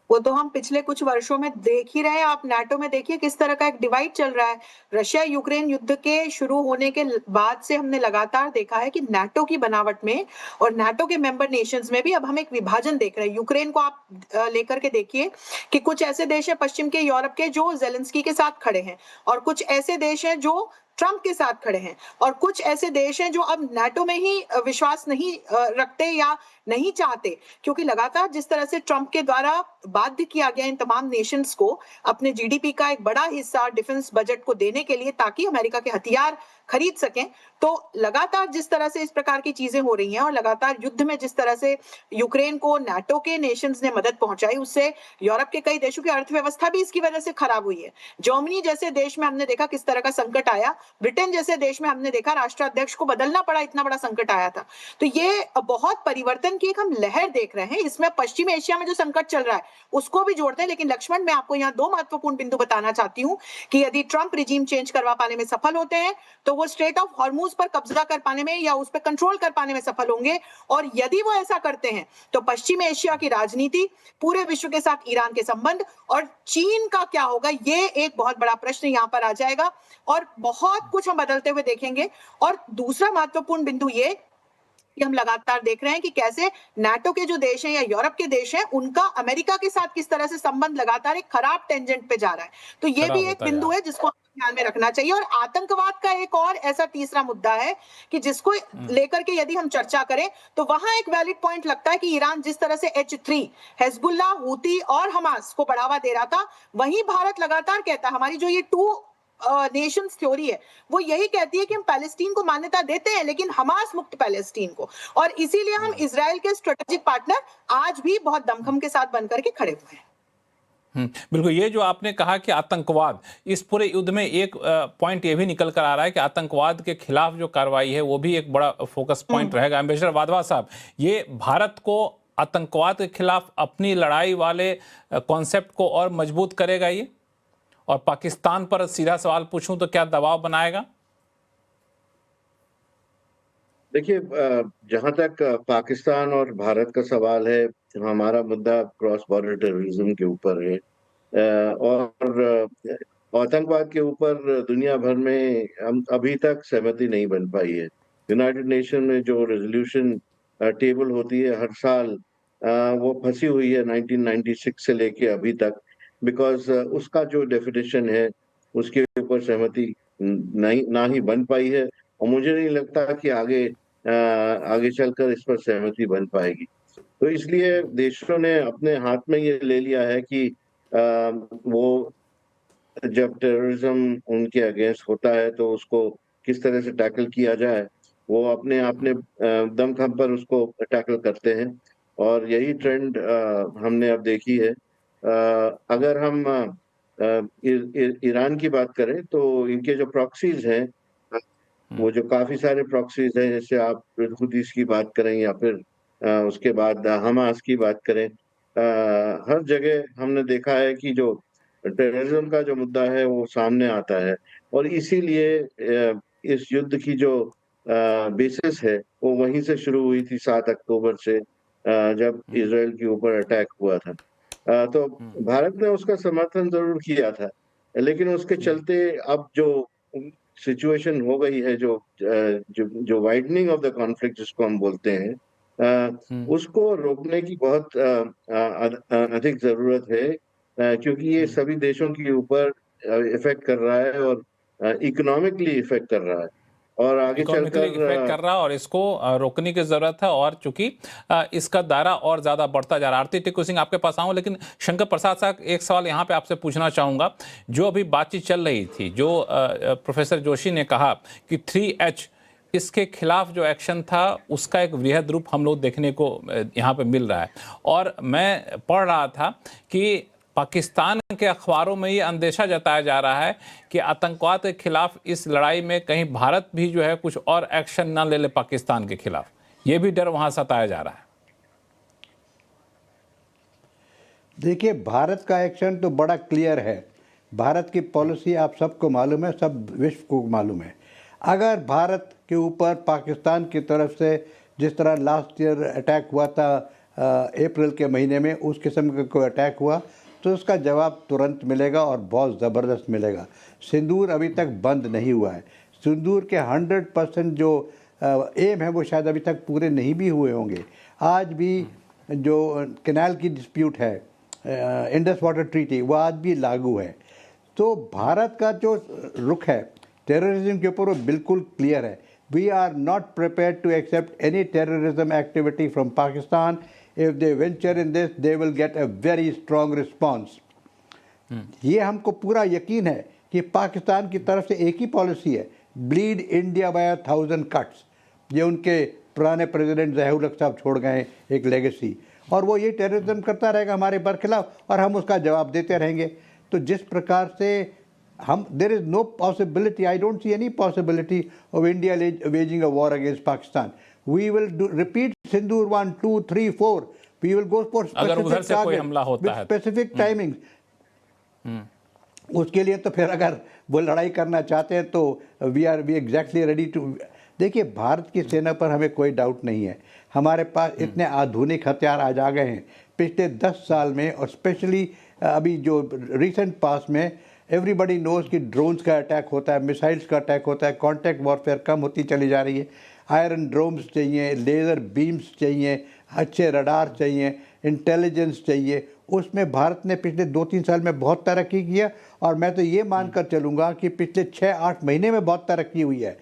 वो तो हम पिछले कुछ वर्षों में देख ही रहे हैं। आप नाटो में देखिए किस तरह का एक डिवाइड चल रहा है। रशिया यूक्रेन युद्ध के शुरू होने के बाद से हमने लगातार देखा है कि नाटो की बनावट में और नाटो के मेंबर नेशंस में भी अब हम एक विभाजन देख रहे हैं। यूक्रेन को आप लेकर के देखिए कि कुछ ऐसे देश है पश्चिम के यूरोप के जो जेलेंस्की के साथ खड़े हैं और कुछ ऐसे देश हैं जो ट्रंप के साथ खड़े हैं और कुछ ऐसे देश हैं जो अब नाटो में ही विश्वास नहीं रखते या नहीं चाहते, क्योंकि लगातार जिस तरह से ट्रंप के द्वारा बाध्य किया गया इन तमाम नेशंस को अपने जीडीपी का एक बड़ा हिस्सा डिफेंस बजट को देने के लिए ताकि अमेरिका के हथियार खरीद सकें, तो लगातार जिस तरह से इस प्रकार की चीजें हो रही हैं और लगातार युद्ध में जिस तरह से यूक्रेन को नाटो के नेशंस ने मदद पहुंचाई, उससे यूरोप के कई देशों की अर्थव्यवस्था भी इसकी वजह से खराब हुई है। जर्मनी जैसे देश में हमने देखा किस तरह का संकट आया, ब्रिटेन जैसे देश में हमने देखा राष्ट्राध्यक्ष को बदलना पड़ा, इतना बड़ा संकट आया था। तो ये बहुत परिवर्तन की एक हम लहर देख रहे हैं। इसमें पश्चिम एशिया में जो संकट चल रहा है उसको भी जोड़ते हैं। लेकिन लक्ष्मण, मैं आपको यहाँ दो महत्वपूर्ण बिंदु बताना चाहती हूँ कि यदि ट्रंप रिजीम चेंज करवा पाने में सफल होते हैं तो वो स्ट्रेट ऑफ हॉर्मुज पर कब्जा कर पाने में या उस पर कंट्रोल कर पाने में सफल होंगे, और यदि वो ऐसा करते हैं तो पश्चिम एशिया की राजनीति, पूरे विश्व के साथ ईरान के संबंध और चीन का क्या होगा, ये एक बहुत बड़ा प्रश्न यहाँ पर आ जाएगा और बहुत कुछ हम बदलते हुए देखेंगे। और दूसरा महत्वपूर्ण बिंदु ये कि हम लगातार देख रहे हैं कि कैसे नाटो के जो देश हैं या यूरोप के देश हैं उनका अमेरिका के साथ किस तरह से संबंध लगातार एक खराब टेंजेंट पे जा रहा है। तो ये भी एक बिंदु है जिसको ध्यान में रखना चाहिए। और आतंकवाद का एक और ऐसा तीसरा मुद्दा है कि जिसको लेकर के यदि हम चर्चा करें तो वहां एक वैलिड पॉइंट लगता है कि ईरान जिस तरह से H3 हिजबुल्लाह, हूती और हमास को बढ़ावा दे रहा था, वहीं भारत लगातार कहता है, हमारी जो ये टू नेशंस थ्योरी है वो यही कहती है कि हम पैलेस्टीन को मान्यता देते हैं लेकिन हमास मुक्त पैलेस्टीन को, और इसीलिए हम इजराइल के स्ट्रेटेजिक पार्टनर आज भी बहुत दमखम के साथ बनकर के खड़े हुए हैं। बिल्कुल, ये जो आपने कहा कि आतंकवाद, इस पूरे युद्ध में एक पॉइंट ये भी निकल कर आ रहा है कि आतंकवाद के खिलाफ जो कार्रवाई है वो भी एक बड़ा फोकस पॉइंट रहेगा। एम्बेसडर वाधवा साहब, ये भारत को आतंकवाद के खिलाफ अपनी लड़ाई वाले कॉन्सेप्ट को और मजबूत करेगा ये, और पाकिस्तान पर सीधा सवाल पूछूं तो क्या दबाव बनाएगा? देखिए, जहां तक पाकिस्तान और भारत का सवाल है, हमारा मुद्दा क्रॉस बॉर्डर टेररिज्म के ऊपर है और आतंकवाद के ऊपर दुनिया भर में हम अभी तक सहमति नहीं बन पाई है। यूनाइटेड नेशन में जो रेजोल्यूशन टेबल होती है हर साल, वो फंसी हुई है 1996 से लेके अभी तक, बिकॉज उसका जो डेफिनेशन है उसके ऊपर सहमति ना ही बन पाई है और मुझे नहीं लगता कि आगे चलकर इस पर सहमति बन पाएगी। तो इसलिए देशों ने अपने हाथ में ये ले लिया है कि वो जब टेररिज्म उनके अगेंस्ट होता है तो उसको किस तरह से टैकल किया जाए, वो अपने दमखम पर उसको टैकल करते हैं और यही ट्रेंड हमने अब देखी है अगर हम ईरान की बात करें तो इनके जो प्रॉक्सीज हैं, वो जो काफी सारे प्रॉक्सीज हैं, जैसे आप हुदीस की बात करें या फिर उसके बाद हमास की बात करें, हर जगह हमने देखा है कि जो टेररिज्म का जो मुद्दा है वो सामने आता है। और इसीलिए इस युद्ध की जो बेसिस है वो वहीं से शुरू हुई थी 7 अक्टूबर से, जब इसराइल के ऊपर अटैक हुआ था। तो भारत ने उसका समर्थन जरूर किया था, लेकिन उसके चलते अब जो सिचुएशन हो गई है, जो वाइडनिंग ऑफ द कॉन्फ्लिक्ट जिसको हम बोलते हैं, उसको रोकने की बहुत अधिक जरूरत है, क्योंकि ये सभी देशों के ऊपर इफेक्ट कर रहा है और इकोनॉमिकली इफेक्ट कर रहा है और आगे इकोनॉमिकली इफेक्ट कर रहा है और इसको रोकने की जरूरत है। और चूंकि इसका दायरा और ज्यादा बढ़ता जा रहा है। आरती टिक्कू सिंह आपके पास आऊं, लेकिन शंकर प्रसाद साहब एक सवाल यहाँ पे आपसे पूछना चाहूंगा। जो अभी बातचीत चल रही थी, जो प्रोफेसर जोशी ने कहा कि 3H, इसके खिलाफ जो एक्शन था उसका एक वृहद रूप हम लोग देखने को यहाँ पे मिल रहा है। और मैं पढ़ रहा था कि पाकिस्तान के अखबारों में ये अंदेशा जताया जा रहा है कि आतंकवाद के खिलाफ इस लड़ाई में कहीं भारत भी जो है कुछ और एक्शन ना ले ले पाकिस्तान के खिलाफ, ये भी डर वहां सताया जा रहा है। देखिए, भारत का एक्शन तो बड़ा क्लियर है। भारत की पॉलिसी आप सबको मालूम है, सब विश्व को मालूम है। अगर भारत के ऊपर पाकिस्तान की तरफ से जिस तरह लास्ट ईयर अटैक हुआ था अप्रैल के महीने में, उस किस्म का कोई अटैक हुआ तो उसका जवाब तुरंत मिलेगा और बहुत ज़बरदस्त मिलेगा। सिंदूर अभी तक बंद नहीं हुआ है। सिंदूर के 100% जो एम है वो शायद अभी तक पूरे नहीं भी हुए होंगे। आज भी जो कैनाल की डिस्प्यूट है, इंडस वाटर ट्रीटी, वो आज भी लागू है। तो भारत का जो रुख है टेररिज्म के ऊपर वो बिल्कुल क्लियर है। We are not prepared to accept any terrorism activity from Pakistan. If they venture in this, they will get a very strong response. ये हमको पूरा यकीन है कि पाकिस्तान की तरफ से एक ही पॉलिसी है, ब्लीड इंडिया बाय 1000 cuts। ये उनके पुराने प्रेसिडेंट ज़हीर उल हक साहब छोड़ गए एक लेगेसी, और वो ये टेररिज्म करता रहेगा हमारे बरखिलाफ और हम उसका जवाब देते रहेंगे। तो जिस प्रकार से हम, there is no possibility, I don't see any possibility of India waging a war against Pakistan. We will repeat Sindoor 1, 2, 3, 4. We will go for अगर उधर specific से कोई हमला targets होता with है specific timings. उसके लिए तो फिर अगर वो लड़ाई करना चाहते हैं तो we exactly ready to। देखिए, भारत की सेना पर हमें कोई डाउट नहीं है। हमारे पास इतने आधुनिक हथियार आज आ गए हैं पिछले 10 साल में, और स्पेशली अभी जो रिसेंट पास में एवरीबडी नोज कि ड्रोन्स का अटैक होता है, मिसाइल्स का अटैक होता है, कॉन्टैक्ट वॉरफेयर कम होती चली जा रही है। आयरन ड्रोम्स चाहिए, लेज़र बीम्स चाहिए, अच्छे रडार चाहिए, इंटेलिजेंस चाहिए। उसमें भारत ने पिछले 2-3 साल में बहुत तरक्की किया, और मैं तो ये मानकर चलूँगा कि पिछले 6-8 महीने में बहुत तरक्की हुई है।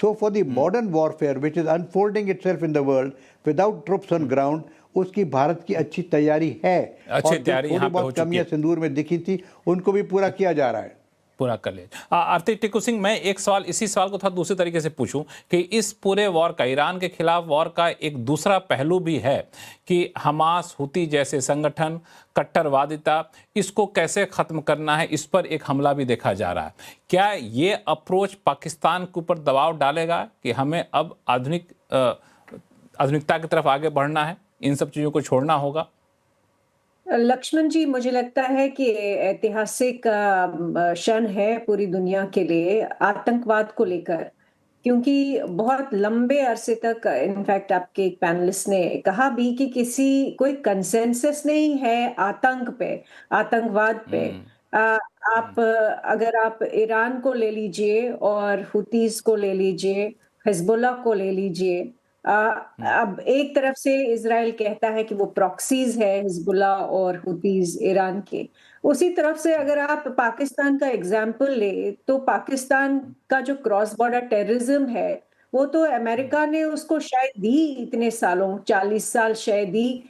So for the modern warfare which is unfolding itself in the world without troops on ground, उसकी भारत की अच्छी तैयारी है। अच्छी तैयारी यहाँ पे हो बहुत चुकी कमियां है। सिंदूर में दिखी थी, उनको भी पूरा किया जा रहा है। पूरा कर ले। आरती टिक्कू सिंह, मैं एक सवाल, इसी सवाल को थोड़ा दूसरे तरीके से पूछूं कि इस पूरे वॉर का, ईरान के खिलाफ वॉर का एक दूसरा पहलू भी है कि हमास, हुती जैसे संगठन, कट्टरवादिता, इसको कैसे खत्म करना है, इस पर एक हमला भी देखा जा रहा है। क्या ये अप्रोच पाकिस्तान के ऊपर दबाव डालेगा कि हमें अब आधुनिकता की तरफ आगे बढ़ना है, इन सब चीजों को छोड़ना होगा? लक्ष्मण जी, मुझे लगता है कि ऐतिहासिक क्षण है पूरी दुनिया के लिए आतंकवाद को लेकर, क्योंकि बहुत लंबे अरसे तक, इनफैक्ट आपके एक पैनलिस्ट ने कहा भी कि कोई कंसेंसस नहीं है आतंकवाद पे। अगर आप ईरान को ले लीजिए और हुतीज को ले लीजिए, हिजबुल्लाह को ले लीजिए। अब एक तरफ से इजराइल कहता है कि वो प्रॉक्सीज है हिजबुल्लाह और हुतीज ईरान के। उसी तरफ से अगर आप पाकिस्तान का एग्जाम्पल ले, तो पाकिस्तान का जो क्रॉस बॉर्डर टेररिज्म है, वो तो अमेरिका ने उसको शायद दी इतने सालों, 40 साल शायद दी,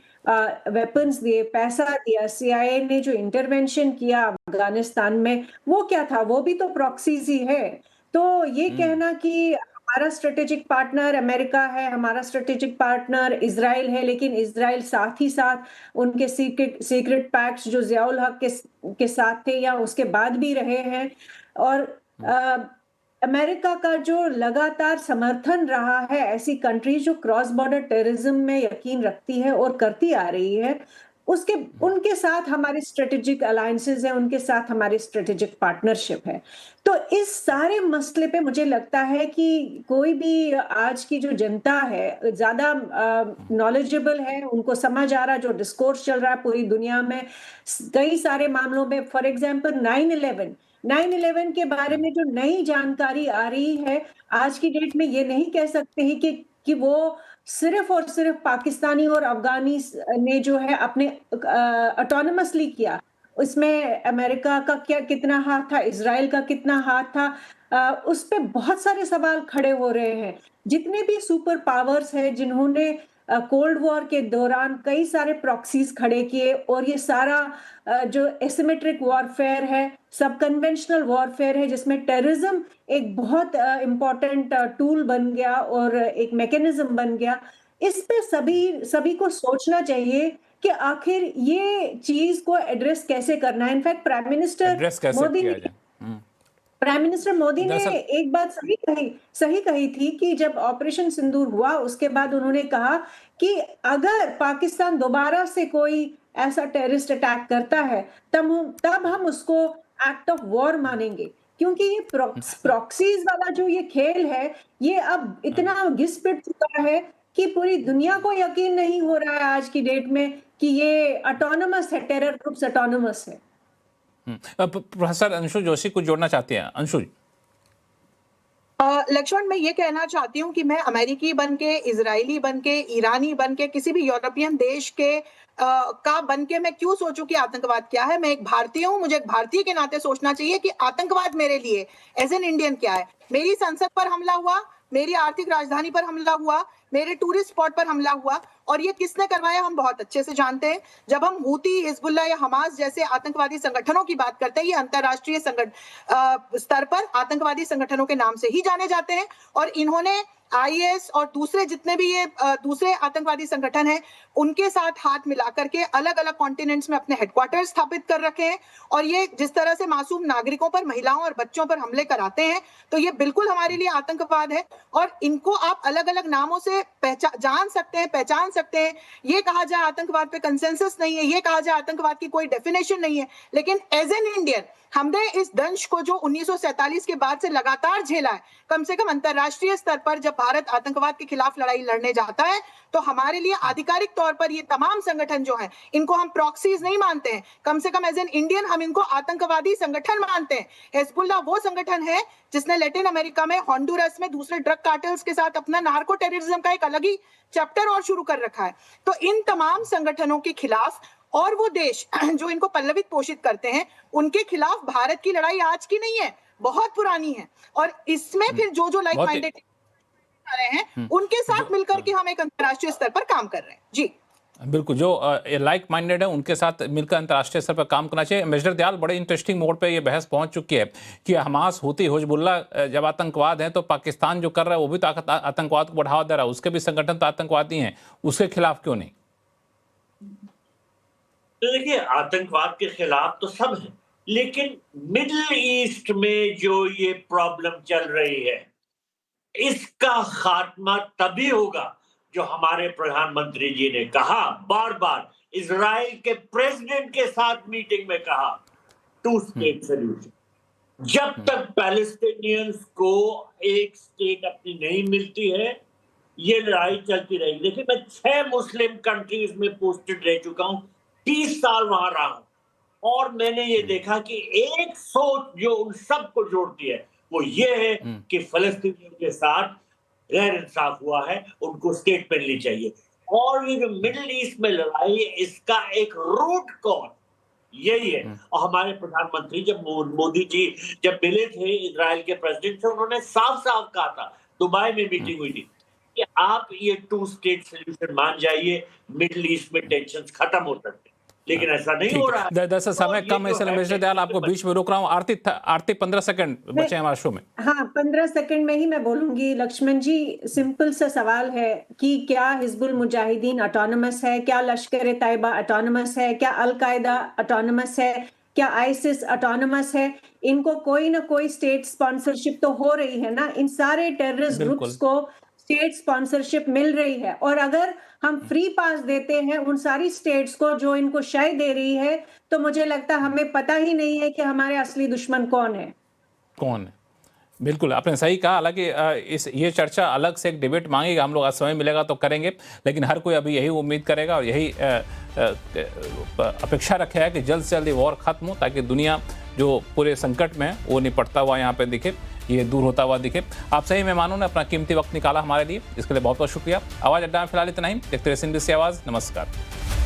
वेपन्स दिए, पैसा दिया। CIA ने जो इंटरवेंशन किया अफगानिस्तान में, वो क्या था? वो भी तो प्रॉक्सीज ही है। तो ये कहना कि हमारा स्ट्रेटेजिक पार्टनर अमेरिका है, हमारा स्ट्रेटेजिक पार्टनर इजराइल है, लेकिन इजराइल साथ ही साथ उनके सीक्रेट पैक्ट्स जो ज़ियाउल हक के साथ थे या उसके बाद भी रहे हैं, और अमेरिका का जो लगातार समर्थन रहा है ऐसी कंट्रीज जो क्रॉस बॉर्डर टेररिज्म में यकीन रखती है और करती आ रही है, उनके साथ हमारे स्ट्रेटेजिक अलायंसेस हैं, उनके साथ हमारी स्ट्रेटेजिक पार्टनरशिप है। तो इस सारे मसले पे मुझे लगता है कि कोई भी आज की जो जनता है ज्यादा नॉलेजेबल है, उनको समझ आ रहा है जो डिस्कोर्स चल रहा है पूरी दुनिया में कई सारे मामलों में। फॉर एग्जांपल 9/11 के बारे में जो नई जानकारी आ रही है आज की डेट में, ये नहीं कह सकते हैं कि वो सिर्फ और सिर्फ पाकिस्तानी और अफगानी ने जो है अपने ऑटोनमसली किया, उसमें अमेरिका का कितना हाथ था, इजराइल का कितना हाथ था, उस पे बहुत सारे सवाल खड़े हो रहे हैं। जितने भी सुपर पावर्स हैं जिन्होंने कोल्ड वॉर के दौरान कई सारे प्रॉक्सीज खड़े किए, और ये सारा जो एसिमेट्रिक वॉरफेयर है, सब कन्वेंशनल वॉरफेयर है, जिसमें टेररिज्म एक बहुत इंपॉर्टेंट टूल बन गया और एक मैकेनिज्म बन गया। इस पे सभी को सोचना चाहिए कि आखिर ये चीज को एड्रेस कैसे करना है। इनफैक्ट प्राइम मिनिस्टर मोदी ने एक बात सही कही थी कि जब ऑपरेशन सिंदूर हुआ उसके बाद उन्होंने कहा कि अगर पाकिस्तान दोबारा से कोई ऐसा टेररिस्ट अटैक करता है तब हम उसको एक्ट ऑफ वॉर मानेंगे, क्योंकि ये प्रॉक्सीज वाला जो ये खेल है ये अब इतना घिस पिट चुका है कि पूरी दुनिया को यकीन नहीं हो रहा है आज की डेट में कि ये ऑटोनमस है, टेरर ग्रुप्स ऑटोनमस है। प्रोफेसर अंशु जोशी कुछ जोड़ना चाहते हैं? अंशु जी। लक्ष्मण, मैं ये कहना चाहती हूँ कि मैं अमेरिकी बनके, इजरायली बनके, ईरानी बनके, किसी भी यूरोपियन देश के का बनके मैं क्यों सोचूं कि आतंकवाद क्या है। मैं एक भारतीय हूँ, मुझे एक भारतीय के नाते सोचना चाहिए कि आतंकवाद मेरे लिए एज एन इंडियन क्या है। मेरी संसद पर हमला हुआ, मेरी आर्थिक राजधानी पर हमला हुआ, मेरे टूरिस्ट स्पॉट पर हमला हुआ, और ये किसने करवाया हम बहुत अच्छे से जानते हैं। जब हम हूती, हिजबुल्लाह या हमास जैसे आतंकवादी संगठनों की बात करते हैं, ये अंतरराष्ट्रीय स्तर पर आतंकवादी संगठनों के नाम से ही जाने जाते हैं, और इन्होंने आईएस और दूसरे जितने भी ये दूसरे आतंकवादी संगठन हैं उनके साथ हाथ मिलाकर के अलग अलग कॉन्टिनेंट्स में अपने हेडक्वार्टर स्थापित कर रखे हैं। और ये जिस तरह से मासूम नागरिकों पर, महिलाओं और बच्चों पर हमले कराते हैं, तो ये बिल्कुल हमारे लिए आतंकवाद है। और इनको आप अलग अलग नामों से पहचान सकते हैं। ये कहा जाए आतंकवाद पे कंसेंसस नहीं है, ये कहा जाए आतंकवाद की कोई डेफिनेशन नहीं है, लेकिन एज एन इंडियन हमने इस दंश को जो 1947 के बाद से लगातार झेला है, कम से कम अंतरराष्ट्रीय स्तर पर जब भारत आतंकवाद के खिलाफ लड़ाई लड़ने जाता है तो हमारे लिए आधिकारिक तौर पर ये तमाम संगठन जो हैं इनको हम प्रॉक्सीज नहीं मानते हैं, कम से कम एज एन इंडियन हम इनको आतंकवादी संगठन मानते हैं। हिजबुल्लाह वो संगठन है जिसने लैटिन अमेरिका में, हॉन्डुरस में दूसरे ड्रग कार्टेल्स के साथ अपना नार्को टेररिज्म का एक अलग ही चैप्टर और शुरू कर रखा है। तो इन तमाम संगठनों के खिलाफ, और वो देश जो इनको पल्लवित पोषित करते हैं, उनके खिलाफ भारत की लड़ाई आज की नहीं है, बहुत पुरानी है। और इसमें फिर जो लाइक माइंडेड आ रहे हैं उनके साथ मिलकर के हम एक अंतर्राष्ट्रीय स्तर पर काम कर रहे हैं। जी बिल्कुल, जो लाइक माइंडेड है उनके साथ मिलकर अंतर्राष्ट्रीय स्तर पर काम करना चाहिए। मेजर दयाल, बड़े इंटरेस्टिंग मोड पे ये बहस पहुंच चुकी है कि हमास, हूती, हिजबुल्लाह जब आतंकवाद है तो पाकिस्तान जो कर रहा है वो भी तो आतंकवाद को बढ़ावा दे रहा है, उसके भी संगठन तो आतंकवादी हैं, उसके खिलाफ क्यों नहीं? तो देखिए, आतंकवाद के खिलाफ तो सब है, लेकिन मिडिल ईस्ट में जो ये प्रॉब्लम चल रही है इसका खात्मा तभी होगा जो हमारे प्रधानमंत्री जी ने कहा, बार बार इजराइल के प्रेसिडेंट के साथ मीटिंग में कहा, 2 स्टेट सॉल्यूशन। जब तक पैलेस्टीनियंस को एक स्टेट अपनी नहीं मिलती है ये लड़ाई चलती रहेगी। देखिए, मैं 6 मुस्लिम कंट्रीज में पोस्टेड रह चुका हूं, 30 साल वहां रहा हूं, और मैंने ये देखा कि एक सोच जो उन सबको जोड़ती है वो ये है कि फलस्तीनियों के साथ गैर इंसाफ हुआ है, उनको स्टेट मिलनी चाहिए। और ये जो मिडिल ईस्ट में लड़ाई है इसका एक रूट कॉज यही है। और हमारे प्रधानमंत्री जब मोदी जी जब मिले थे इजराइल के प्रेसिडेंट से, उन्होंने साफ साफ कहा था, दुबई में मीटिंग हुई थी, कि आप ये 2 स्टेट सॉल्यूशन मान जाइए, मिडिल ईस्ट में टेंशन खत्म हो सकते हैं। लेकिन ऐसा नहीं हो रहा है। दरअसल समय कम है, इसलिए मिस्टर दयाल आपको बीच में रोक रहा हूँ। आरती 15 सेकंड बचे हैं हमारे शो में। हाँ, 15 सेकंड में ही मैं बोलूंगी। लक्ष्मण जी, सिंपल सा सवाल है कि क्या हिजबुल मुजाहिदीन ऑटोनमस है, क्या लश्कर तैयबा ऑटोनमस है, क्या अल कायदा ऑटोनमस है, क्या आईसिस ऑटोनमस है? इनको कोई ना कोई स्टेट स्पॉन्सरशिप तो हो रही है ना। इन सारे टेररिस्ट ग्रुप्स को स्टेट स्पॉन्सरशिप मिल रही है, और अगर हम फ्री पास देते हैं उन सारी स्टेट्स को जो इनको शय दे रही है, तो मुझे लगता है हमें पता ही नहीं है कि हमारे असली दुश्मन कौन है। बिल्कुल, आपने सही कहा। हालांकि ये चर्चा अलग से एक डिबेट मांगेगा, हम लोग आज समय मिलेगा तो करेंगे, लेकिन हर कोई अभी यही उम्मीद करेगा और यही अपेक्षा रखेगा कि जल्द से जल्द ये वॉर खत्म हो, ताकि दुनिया जो पूरे संकट में है वो निपटता हुआ यहाँ पे दिखे, ये दूर होता हुआ दिखे। आप सही मेहमानों ने अपना कीमती वक्त निकाला हमारे लिए, इसके लिए बहुत बहुत शुक्रिया। आवाज़ अड्डा में फिलहाल इतना ही। देखते रहिए CNBC आवाज़। नमस्कार।